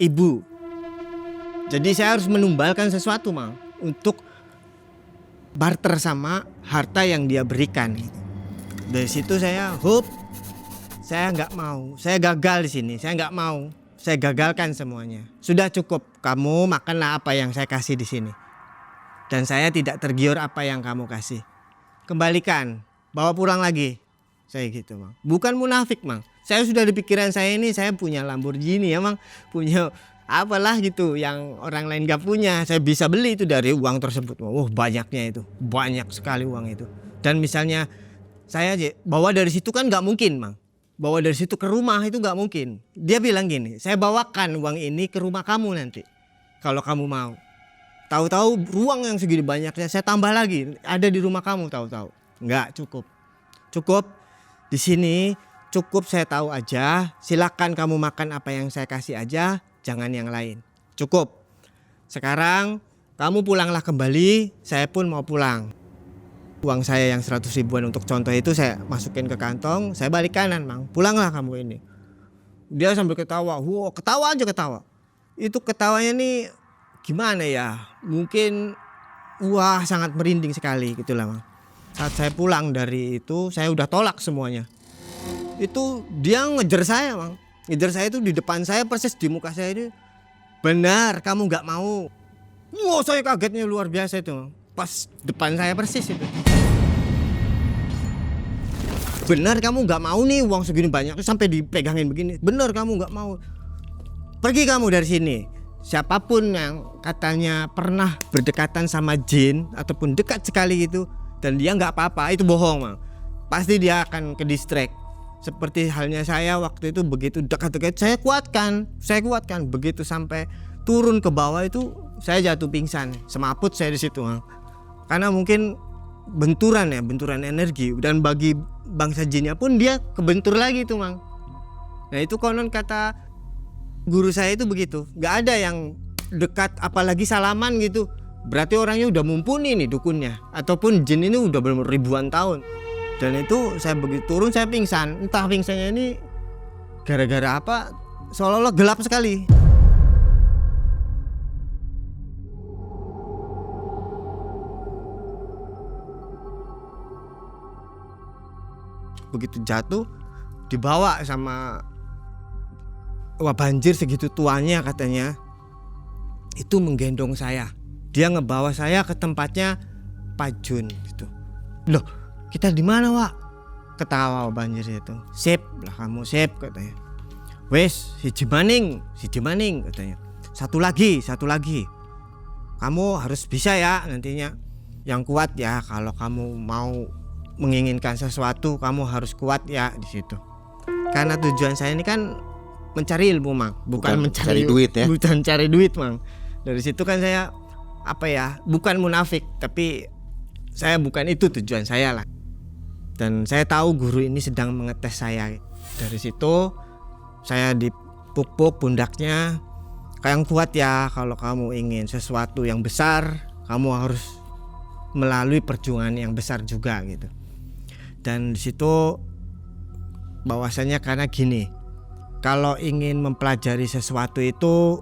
ibu. Jadi saya harus menumbalkan sesuatu mang untuk barter sama harta yang dia berikan. Dari situ saya saya nggak mau, saya gagal di sini, saya nggak mau, saya gagalkan semuanya. Sudah cukup, kamu makanlah apa yang saya kasih di sini. Dan saya tidak tergiur apa yang kamu kasih. Kembalikan, bawa pulang lagi. Saya gitu mang. Bukan munafik mang. Saya sudah di pikiran saya ini saya punya Lamborghini ya mang, punya apalah gitu yang orang lain gak punya. Saya bisa beli itu dari uang tersebut. Wah banyaknya itu, banyak sekali uang itu. Dan misalnya saya bawa dari situ kan gak mungkin mang. Bawa dari situ ke rumah itu gak mungkin. Dia bilang gini, saya bawakan uang ini ke rumah kamu nanti kalau kamu mau. Tahu-tahu ruang yang segini banyaknya saya tambah lagi ada di rumah kamu, tahu-tahu. Enggak cukup. Cukup di sini, cukup saya tahu aja. Silakan kamu makan apa yang saya kasih aja, jangan yang lain. Cukup. Sekarang kamu pulanglah kembali, saya pun mau pulang. Uang saya yang 100 ribuan untuk contoh itu saya masukin ke kantong, saya balik kanan mang. Pulanglah kamu ini. Dia sambil ketawa, wow, ketawa aja ketawa. Itu ketawanya nih gimana ya, mungkin wah sangat merinding sekali gitulah mang. Saat saya pulang dari itu saya udah tolak semuanya. Itu dia ngejar saya mang, ngejar saya itu di depan saya persis di muka saya ini. Benar kamu nggak mau. Wow saya kagetnya luar biasa itu mang. Pas depan saya persis itu. Benar kamu nggak mau nih uang segini banyak sampai dipegangin begini. Benar kamu nggak mau. Pergi kamu dari sini. Siapapun yang katanya pernah berdekatan sama jin ataupun dekat sekali gitu dan dia nggak apa-apa, itu bohong mang. Pasti dia akan ke distract. Seperti halnya saya waktu itu begitu dekat-dekat saya kuatkan. Begitu sampai turun ke bawah itu saya jatuh pingsan, semaput saya di situ, Mang. Karena mungkin benturan energi, dan bagi bangsa jinnya pun dia kebentur lagi tuh, Mang. Nah itu konon kata guru saya itu begitu, nggak ada yang dekat apalagi salaman gitu, berarti orangnya udah mumpuni nih dukunnya, ataupun jin ini udah ribuan tahun. Dan itu saya begitu turun saya pingsan, entah pingsannya ini gara-gara apa, seolah-olah gelap sekali. Begitu jatuh dibawa sama Wah Banjir segitu tuanya katanya, itu menggendong saya, dia ngebawa saya ke tempatnya Pak Jun gitu. Loh kita di mana Wak? Ketawa Wah Banjir itu. Sip lah kamu, sip katanya. Wes siji maning katanya. Satu lagi. Kamu harus bisa ya nantinya. Yang kuat ya, kalau kamu mau menginginkan sesuatu kamu harus kuat ya di situ. Karena tujuan saya ini kan mencari ilmu, Mang, bukan mencari duit ya. Bukan cari duit, Mang. Dari situ kan saya bukan munafik, tapi saya bukan itu tujuan saya lah. Dan saya tahu guru ini sedang mengetes saya. Dari situ saya dipuk-puk pundaknya, yang kuat ya, kalau kamu ingin sesuatu yang besar kamu harus melalui perjuangan yang besar juga gitu. Dan di situ bahwasanya karena gini, kalau ingin mempelajari sesuatu itu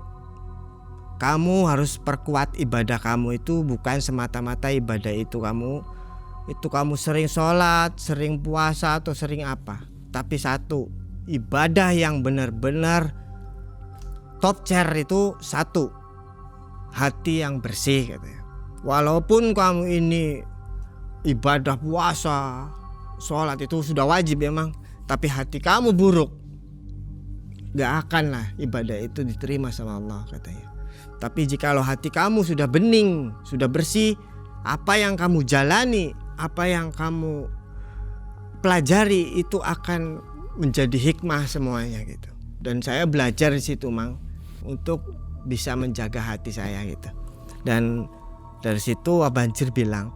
kamu harus perkuat ibadah kamu. Itu bukan semata-mata ibadah itu kamu sering sholat, sering puasa atau sering apa, tapi satu, ibadah yang benar-benar top chair itu satu, hati yang bersih katanya. Walaupun kamu ini ibadah puasa, sholat itu sudah wajib memang, tapi hati kamu buruk, gak akan lah ibadah itu diterima sama Allah katanya. Tapi jikalau hati kamu sudah bening, sudah bersih, apa yang kamu jalani, apa yang kamu pelajari itu akan menjadi hikmah semuanya gitu. Dan saya belajar di situ, Mang, untuk bisa menjaga hati saya gitu. Dan dari situ Wah Banjir bilang,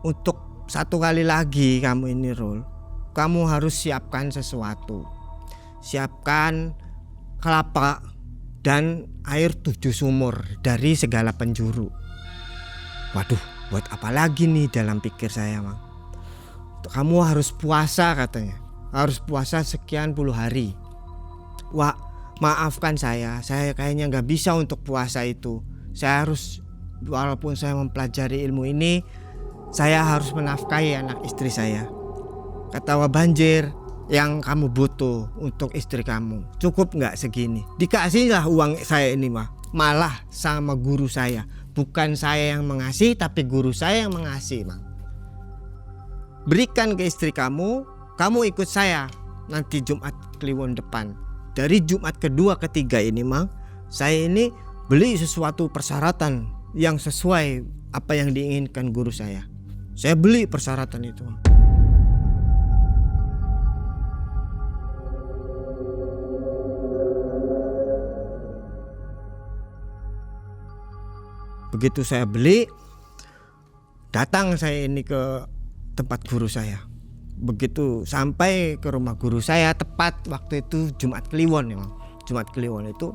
untuk satu kali lagi kamu ini Rul, kamu harus siapkan sesuatu. Siapkan kelapa dan air 7 sumur dari segala penjuru. Waduh, buat apa lagi nih dalam pikir saya, Mang. Kamu harus puasa katanya, harus puasa sekian puluh hari. Wah, maafkan saya kayaknya gak bisa untuk puasa itu. Saya harus, walaupun saya mempelajari ilmu ini, saya harus menafkahi anak istri saya. Kata Wah Banjir, yang kamu butuh untuk istri kamu cukup gak segini? Dikasihlah uang saya ini malah sama guru saya. Bukan saya yang mengasih, tapi guru saya yang mengasih, Mang. Berikan ke istri kamu ikut saya nanti Jumat Kliwon depan. Dari Jumat kedua ketiga ini, Mang, saya ini beli sesuatu persyaratan yang sesuai apa yang diinginkan guru saya. Saya beli persyaratan itu, Mang. Begitu saya beli, datang saya ini ke tempat guru saya. Begitu sampai ke rumah guru saya, tepat waktu itu Jumat Kliwon, Mang. Jumat Kliwon itu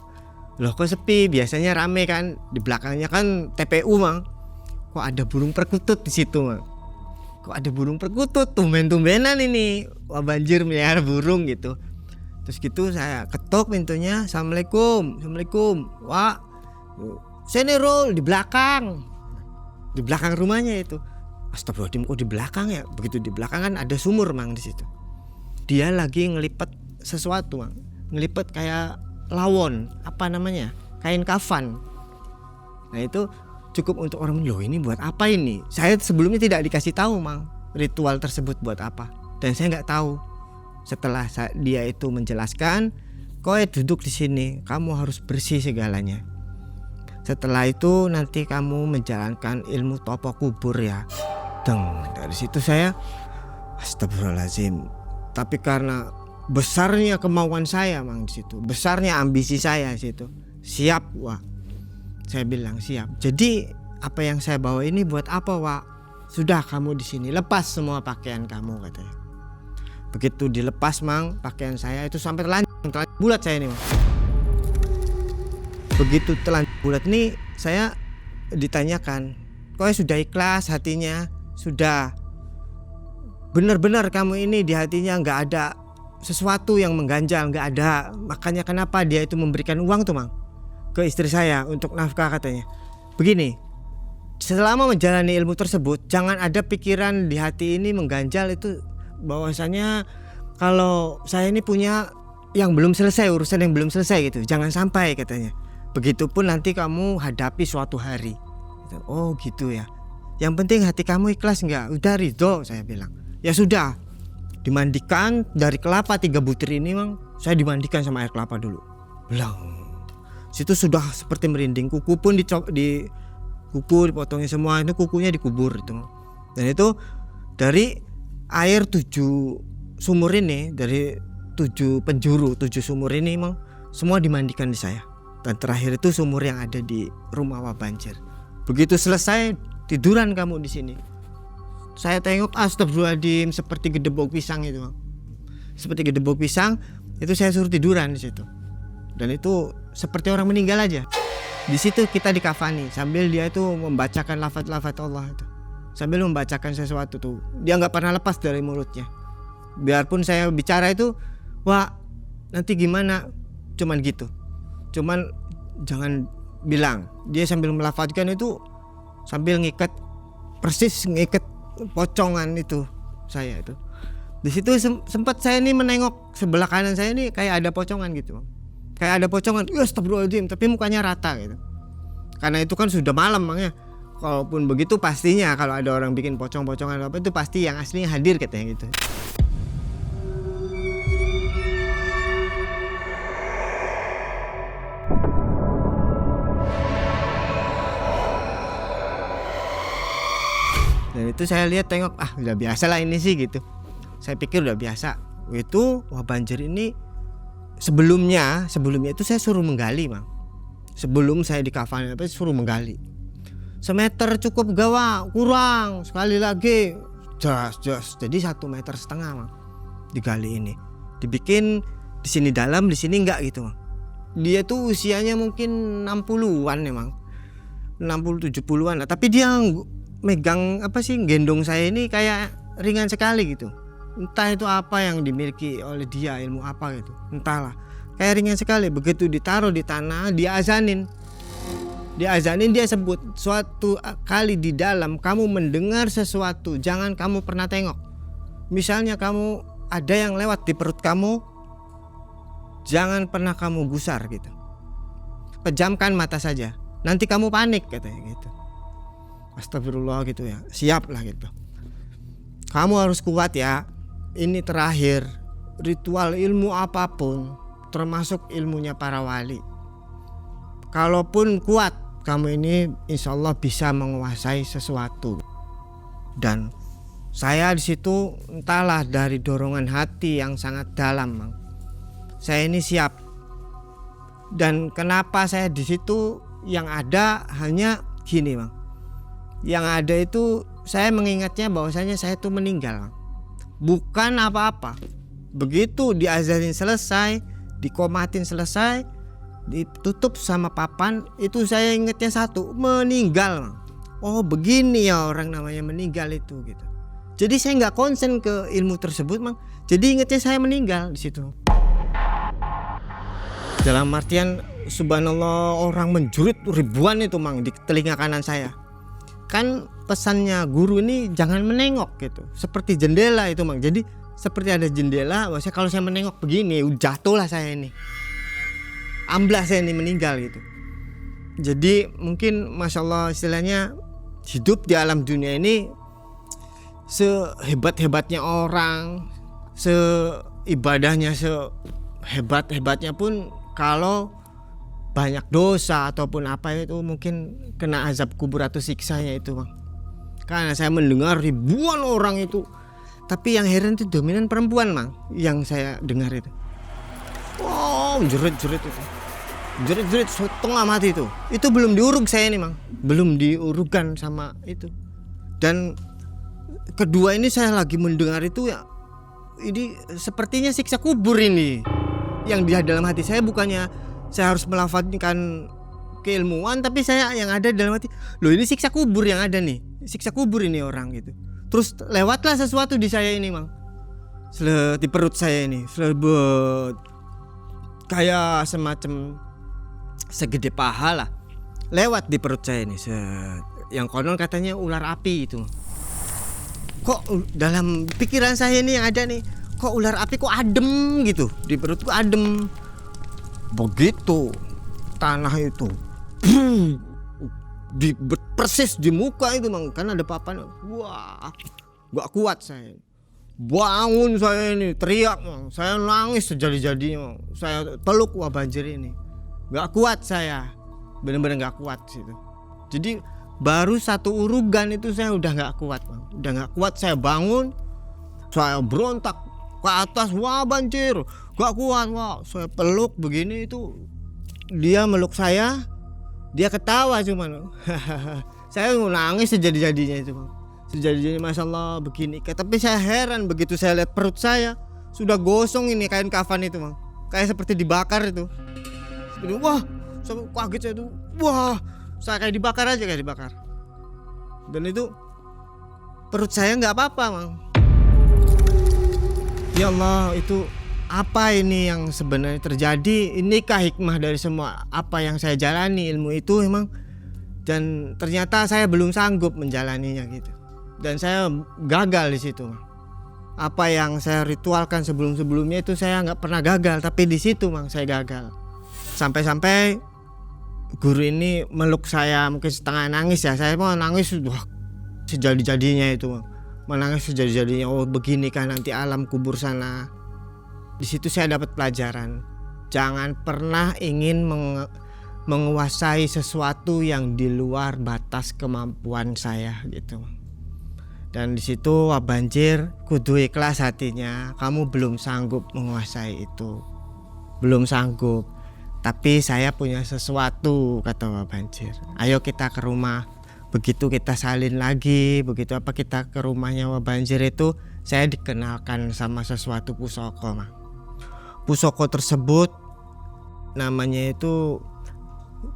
loh kok sepi, biasanya rame kan, di belakangnya kan TPU, Mang. Kok ada burung perkutut di situ, Mang. Kok ada burung perkutut, tumben-tumbenan ini Wah Banjir melihara burung gitu. Terus gitu saya ketok pintunya, Assalamualaikum. Wah, sini Rul, di belakang rumahnya itu. Astagfirullahaladzim, kok di belakang ya? Begitu di belakang kan ada sumur, Mang, di situ. Dia lagi ngelipet sesuatu, Mang. Ngelipet kayak lawon, apa namanya? Kain kafan. Nah itu cukup untuk orang, loh ini buat apa ini? Saya sebelumnya tidak dikasih tahu, Mang, ritual tersebut buat apa. Dan saya nggak tahu. Setelah dia itu menjelaskan, kau duduk di sini, kamu harus bersih segalanya. Setelah itu nanti kamu menjalankan ilmu topo kubur ya. Dari situ saya astagfirullahaladzim. Tapi karena besarnya kemauan saya mang di situ, besarnya ambisi saya di situ. Siap Wak, saya bilang siap. Jadi apa yang saya bawa ini buat apa Wak? Sudah kamu di sini, lepas semua pakaian kamu katanya. Begitu dilepas mang pakaian saya itu sampai telanjang bulat saya ini mang. Begitu telanjang bulat ini saya ditanyakan, kau sudah ikhlas hatinya? Sudah. Benar-benar kamu ini di hatinya nggak ada sesuatu yang mengganjal, nggak ada. Makanya kenapa dia itu memberikan uang tuh mang ke istri saya untuk nafkah katanya. Begini, selama menjalani ilmu tersebut jangan ada pikiran di hati ini mengganjal itu bahwasanya kalau saya ini punya yang belum selesai, urusan yang belum selesai gitu. Jangan sampai katanya. Begitupun nanti kamu hadapi suatu hari. Oh gitu ya. Yang penting hati kamu ikhlas nggak? Udah ridho, saya bilang. Ya sudah. Dimandikan dari kelapa 3 butir ini mang, saya dimandikan sama air kelapa dulu. Belang. Situ sudah seperti merinding. Kuku pun kuku dipotongin semua, itu kukunya dikubur itu. Dan itu dari air 7 sumur ini, dari 7 penjuru 7 sumur ini mang, semua dimandikan di saya. Dan terakhir itu sumur yang ada di rumah Wak Banjir. Begitu selesai, tiduran kamu di sini. Saya tengok, astagfirullahaladzim, seperti gedebok pisang itu mang. Seperti gedebok pisang, itu saya suruh tiduran di situ. Dan itu seperti orang meninggal aja. Di situ kita dikafani sambil dia itu membacakan lafaz-lafaz Allah itu. Sambil membacakan sesuatu tuh. Dia nggak pernah lepas dari mulutnya. Biarpun saya bicara itu, wah nanti gimana? Cuman gitu. Cuman jangan bilang. Dia sambil melafazkan itu sambil ngikat, persis ngikat pocongan itu saya itu. Di situ sempat saya ini menengok sebelah kanan saya ini kayak ada pocongan gitu. Kayak ada pocongan, astagfirullahaladzim, tapi mukanya rata gitu. Karena itu kan sudah malam makanya. Kalaupun begitu pastinya kalau ada orang bikin pocong-pocongan apa itu pasti yang aslinya hadir katanya gitu. Dan itu saya lihat tengok, udah biasa lah ini sih gitu. Saya pikir udah biasa. Itu Wak Banjir ini sebelumnya itu saya suruh menggali mang. Sebelum saya dikafani apa suruh menggali. Semeter cukup gawa, kurang sekali lagi jas. Jadi 1,5 meter mang digali ini. Dibikin di sini dalam, di sini enggak gitu mang. Dia tuh usianya mungkin 60-an emang. 60-70-an lah. Tapi dia megang gendong saya ini kayak ringan sekali gitu. Entah itu apa yang dimiliki oleh dia, ilmu apa gitu, entahlah, kayak ringan sekali. Begitu ditaruh di tanah, dia azanin, dia sebut suatu kali di dalam kamu mendengar sesuatu, jangan kamu pernah tengok. Misalnya kamu ada yang lewat di perut kamu, jangan pernah kamu gusar gitu, pejamkan mata saja, nanti kamu panik katanya gitu. Astagfirullah gitu ya, siaplah gitu. Kamu harus kuat ya. Ini terakhir, ritual ilmu apapun termasuk ilmunya para wali. Kalaupun kuat, kamu ini insya Allah bisa menguasai sesuatu. Dan saya di situ entahlah dari dorongan hati yang sangat dalam, mang. Saya ini siap. Dan kenapa saya di situ yang ada hanya gini, mang. Yang ada itu saya mengingatnya bahwasanya saya itu meninggal, mang. Bukan apa-apa. Begitu diazanin selesai, dikomatin selesai, ditutup sama papan, itu saya ingatnya satu, meninggal. Oh begini ya orang namanya meninggal itu gitu. Jadi saya nggak konsen ke ilmu tersebut mang. Jadi ingatnya saya meninggal di situ. Dalam artian subhanallah orang menjurit ribuan itu mang di telinga kanan saya. Kan pesannya guru ini jangan menengok gitu, seperti jendela itu mang. Jadi seperti ada jendela, maksudnya kalau saya menengok begini jatuhlah saya ini, amblas saya ini meninggal gitu. Jadi mungkin masya Allah istilahnya hidup di alam dunia ini sehebat-hebatnya orang, seibadahnya sehebat-hebatnya pun kalau banyak dosa ataupun apa itu mungkin kena azab kubur atau siksanya itu bang. Karena saya mendengar ribuan orang itu Tapi yang heran itu dominan perempuan mang, yang saya dengar itu. Wow, jerit-jerit itu. Jerit-jerit setengah mati itu. Itu belum diuruk saya ini mang, belum diurukan sama itu. Dan kedua ini saya lagi mendengar itu ya, ini sepertinya siksa kubur ini. Yang di dalam hati saya bukannya saya harus melafazkan keilmuan, tapi saya yang ada dalam hati, loh ini siksa kubur yang ada nih, siksa kubur ini orang gitu. Terus lewatlah sesuatu di saya ini mang, di perut saya ini, selebet kayak semacam segede paha lah, lewat di perut saya ini. Yang konon katanya ular api itu. Kok dalam pikiran saya ini yang ada nih, kok ular api kok adem gitu, di perutku adem. Begitu tanah itu persis di muka itu mang, kan ada papan. Wah, gak kuat saya. Bangun saya ini, teriak mang. Saya nangis sejadi-jadinya mang. Saya peluk wah banjir ini. Gak kuat saya, benar-benar gak kuat situ. Jadi baru satu urugan itu saya udah gak kuat mang. Udah gak kuat, saya bangun, saya berontak ke atas, wah banjir, gak kuat, wah. Saya peluk begini itu, dia meluk saya, dia ketawa cuman. Saya nangis sejadi-jadinya itu mang. Sejadi-jadinya, masya Allah begini. Tapi saya heran begitu saya lihat perut saya sudah gosong ini kain kafan itu mang, kayak seperti dibakar itu. Seperti, wah, saya kaget saya itu, wah, saya kayak dibakar aja, kayak dibakar. Dan itu perut saya nggak apa-apa mang. Ya Allah, itu apa ini yang sebenarnya terjadi? Inikah hikmah dari semua apa yang saya jalani, ilmu itu emang? Dan ternyata saya belum sanggup menjalaninya gitu. Dan saya gagal di situ. Apa yang saya ritualkan sebelum-sebelumnya itu saya nggak pernah gagal, tapi di situ mang saya gagal. Sampai-sampai guru ini meluk saya, mungkin setengah nangis ya. Saya mau nangis, wah, sejadi-jadinya itu mang. Menangis sejadi-jadinya. Oh begini kan nanti alam kubur sana. Di situ saya dapat pelajaran. Jangan pernah ingin menguasai sesuatu yang di luar batas kemampuan saya gitu. Dan di situ wah banjir, kudu ikhlas hatinya. Kamu belum sanggup menguasai itu, belum sanggup. Tapi saya punya sesuatu, kata wah banjir. Ayo kita ke rumah. Begitu kita salin lagi, begitu apa kita ke rumahnya wah banjir itu, saya dikenalkan sama sesuatu pusoko mah. Pusoko tersebut namanya itu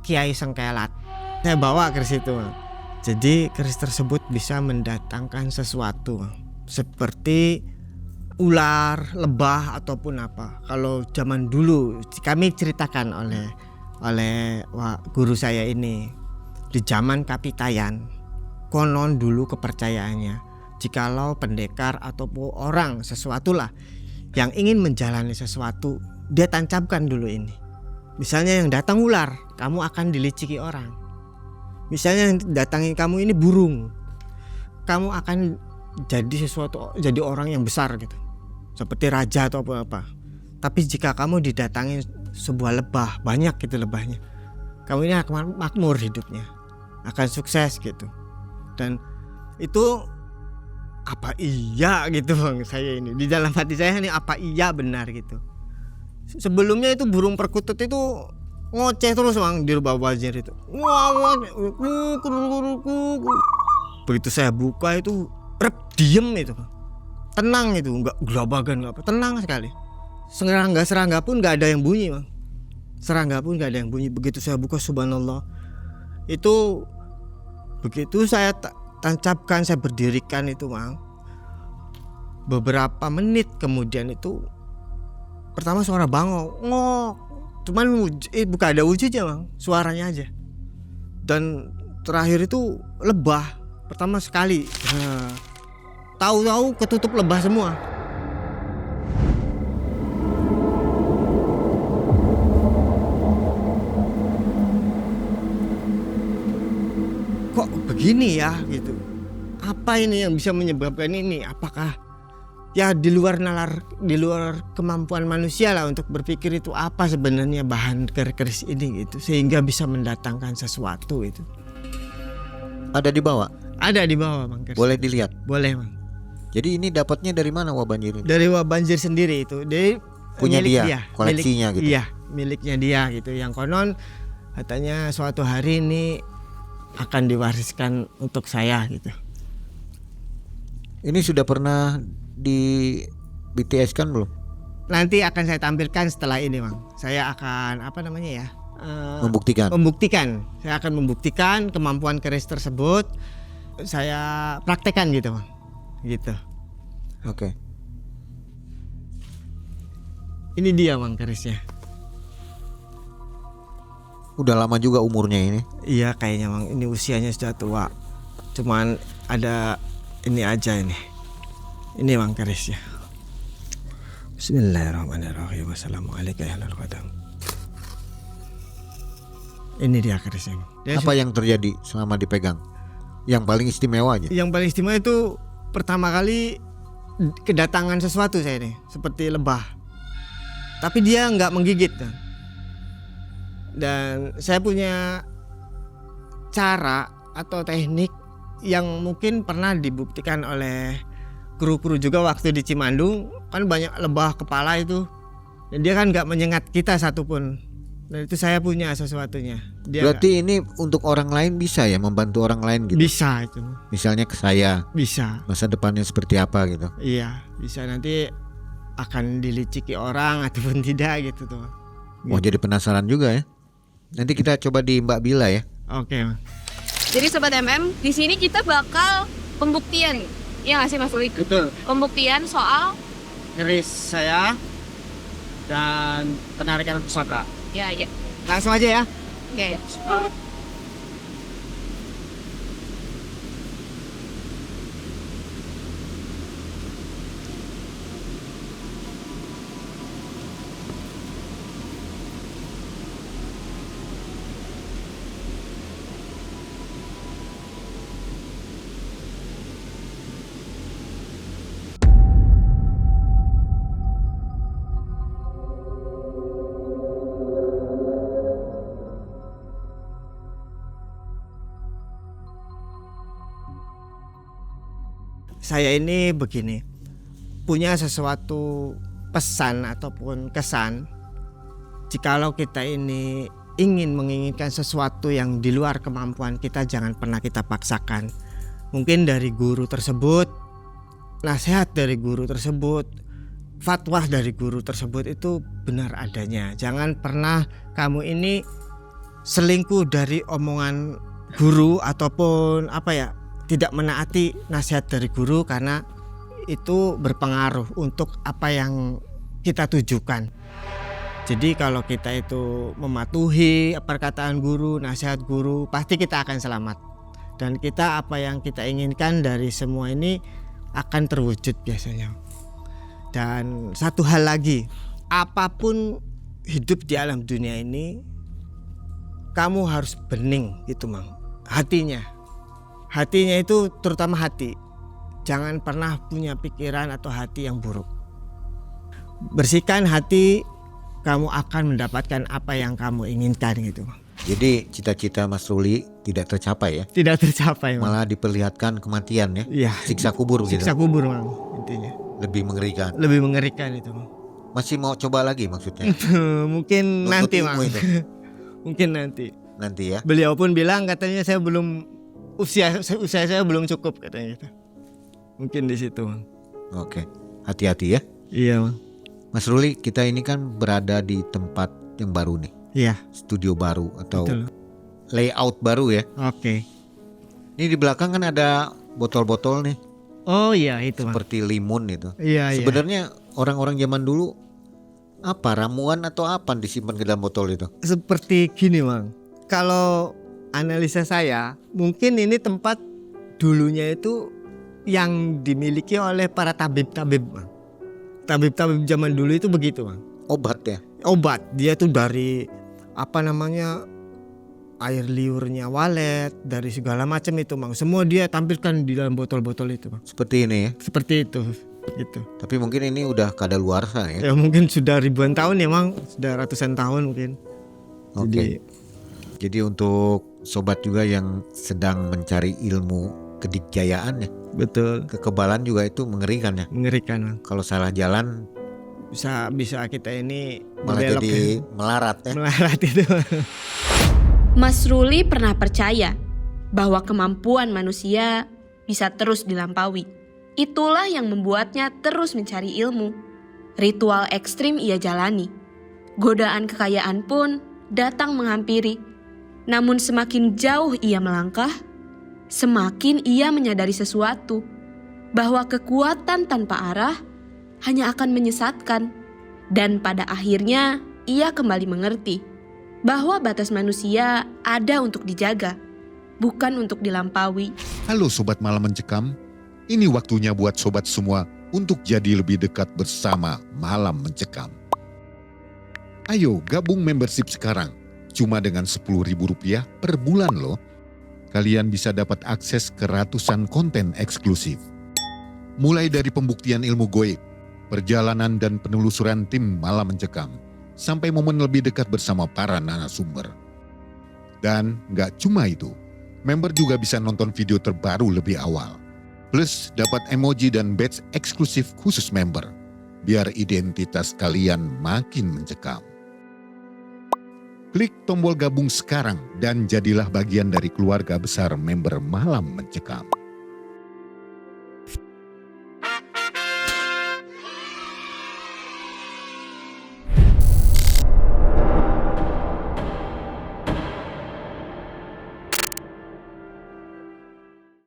Kiai Sengkelat. Saya bawa keris itu mang. Jadi keris tersebut bisa mendatangkan sesuatu mang. Seperti ular, lebah ataupun apa. Kalau zaman dulu kami ceritakan oleh guru saya ini, di zaman Kapitayan, konon dulu kepercayaannya, jikalau pendekar ataupun orang sesuatulah yang ingin menjalani sesuatu, dia tancapkan dulu ini. Misalnya yang datang ular, kamu akan diliciki orang. Misalnya yang datangin kamu ini burung, kamu akan jadi orang yang besar gitu, seperti raja atau apa. Tapi jika kamu didatangin sebuah lebah, banyak gitu lebahnya, kamu ini akan makmur hidupnya, akan sukses gitu. Dan itu apa iya gitu bang, saya ini di dalam hati saya ini apa iya benar gitu. Sebelumnya itu burung perkutut itu ngoceh terus bang di bawah banjir itu. Begitu saya buka itu diem itu bang. Tenang itu, nggak gelabagan nggak apa, tenang sekali. Serangga pun nggak ada yang bunyi bang. Serangga pun nggak ada yang bunyi. Begitu saya buka, subhanallah, itu begitu saya tancapkan, saya berdirikan itu bang. Beberapa menit kemudian itu pertama suara bangau, ngok, cuman bukan ada wujudnya bang, suaranya aja. Dan terakhir itu lebah pertama sekali. Tahu-tahu ketutup lebah semua. Kok begini ya gitu. Apa ini yang bisa menyebabkan ini? Apakah ya di luar kemampuan manusia lah untuk berpikir itu apa sebenarnya bahan keris ini gitu, sehingga bisa mendatangkan sesuatu itu. Ada di bawah? Ada di bawah bang keris. Boleh dilihat? Boleh bang. Jadi ini dapatnya dari mana wabah banjir ini? Dari wabah banjir sendiri itu. Dari Punya milik dia, koleksinya gitu? Iya, miliknya dia gitu. Yang konon katanya suatu hari ini akan diwariskan untuk saya gitu. Ini sudah pernah di BTS kan belum? Nanti akan saya tampilkan setelah ini, Bang. Saya akan apa namanya ya? Membuktikan. Saya akan membuktikan kemampuan keris tersebut. Saya praktekkan gitu, Bang. Gitu. Oke. Ini dia, Bang, kerisnya. Udah lama juga umurnya ini. Iya, kayaknya, Bang. Ini usianya sudah tua. Cuman ada ini aja ini. Ini, Bang, kerisnya. Bismillahirrahmanirrahim. Wassalamualaikum warahmatullahi wabarakatuh. Ini dia kerisnya. Apa yang terjadi selama dipegang? Yang paling istimewa aja. Yang paling istimewa itu pertama kali kedatangan sesuatu saya nih, seperti lebah. Tapi dia nggak menggigit. Dan saya punya cara atau teknik yang mungkin pernah dibuktikan oleh kru-kru juga waktu di Cimandung. Kan banyak lebah kepala itu, dan dia kan nggak menyengat kita satupun. Dan itu saya punya sesuatunya. Berarti ini untuk orang lain bisa ya, membantu orang lain gitu. Bisa itu. Misalnya ke saya. Bisa. Masa depannya seperti apa gitu. Iya, bisa nanti akan diliciki orang ataupun tidak gitu tuh. Mau jadi penasaran juga ya. Nanti kita coba di Mbak Bila ya. Oke. Jadi Sobat MM, di sini kita bakal pembuktian. Iya nggak sih Mas Uli? Betul. Pembuktian soal Keris saya dan penarikan pusaka. ya. Langsung aja ya. Oke. Saya ini begini, punya sesuatu pesan ataupun kesan. Jikalau kita ini menginginkan sesuatu yang di luar kemampuan kita, jangan pernah kita paksakan. Mungkin dari guru tersebut, nasihat dari guru tersebut, fatwa dari guru tersebut itu benar adanya. Jangan pernah kamu ini selingkuh dari omongan guru ataupun tidak menaati nasihat dari guru, karena itu berpengaruh untuk apa yang kita tujukan. Jadi kalau kita itu mematuhi perkataan guru, nasihat guru, pasti kita akan selamat. Dan kita apa yang kita inginkan dari semua ini akan terwujud biasanya. Dan satu hal lagi, apapun hidup di alam dunia ini, kamu harus bening gitu, Mang. Hatinya itu terutama hati. Jangan pernah punya pikiran atau hati yang buruk. Bersihkan hati, kamu akan mendapatkan apa yang kamu inginkan gitu. Jadi cita-cita Mas Ruli tidak tercapai ya? Tidak tercapai, Mang. Malah diperlihatkan kematian ya? Iya. Siksa kubur gitu. Siksa kubur, Mang, intinya. Lebih mengerikan. Lebih mengerikan itu, Mang. Masih mau coba lagi maksudnya? Mungkin Nuntut nanti, ilmu Mang. itu. Mungkin nanti. Nanti ya. Beliau pun bilang katanya usia saya belum cukup katanya gitu. Mungkin di situ, Mang. Oke. Hati-hati ya. Iya, Mang. Mas Ruli, kita ini kan berada di tempat yang baru nih. Iya. Studio baru atau Betul. layout baru ya. Oke. Ini di belakang kan ada botol-botol nih, Oh iya itu, Mang. seperti limun itu. Iya, iya. Sebenarnya orang-orang zaman dulu apa, ramuan atau apa disimpan ke dalam botol itu? Seperti gini, Mang. Kalau analisa saya, mungkin ini tempat dulunya itu yang dimiliki oleh para tabib-tabib, Mang. Tabib-tabib zaman dulu itu begitu, Mang. Obat ya. Obat, dia tuh dari air liurnya walet, dari segala macam itu, Mang. Semua dia tampilkan di dalam botol-botol itu, Mang. Seperti ini ya. Seperti itu gitu. Tapi mungkin ini udah kadaluarsa ya. Ya mungkin sudah ribuan tahun ya, Mang. Sudah ratusan tahun mungkin. Oke. Jadi untuk sobat juga yang sedang mencari ilmu kedikjayaan ya. Betul, Kekebalan juga itu mengerikan ya. mengerikan Mang. Kalau salah jalan Bisa kita ini malah berbelok jadi ya. melarat ya. Melarat itu. Mas Ruli pernah percaya bahwa kemampuan manusia bisa terus dilampaui. Itulah yang membuatnya terus mencari ilmu. Ritual ekstrim ia jalani. Godaan kekayaan pun datang menghampiri. Namun semakin jauh ia melangkah, semakin ia menyadari sesuatu, bahwa kekuatan tanpa arah hanya akan menyesatkan. Dan pada akhirnya ia kembali mengerti bahwa batas manusia ada untuk dijaga, bukan untuk dilampaui. Halo Sobat Malam Mencekam, ini waktunya buat sobat semua untuk jadi lebih dekat bersama Malam Mencekam. Ayo gabung membership sekarang, cuma dengan Rp10.000 per bulan loh. Kalian bisa dapat akses ke ratusan konten eksklusif. Mulai dari pembuktian ilmu goib, perjalanan dan penelusuran tim Malam Mencekam, sampai momen lebih dekat bersama para narasumber. Dan nggak cuma itu, member juga bisa nonton video terbaru lebih awal. Plus dapat emoji dan badge eksklusif khusus member, biar identitas kalian makin mencekam. Klik tombol gabung sekarang dan jadilah bagian dari keluarga besar member Malam Mencekam.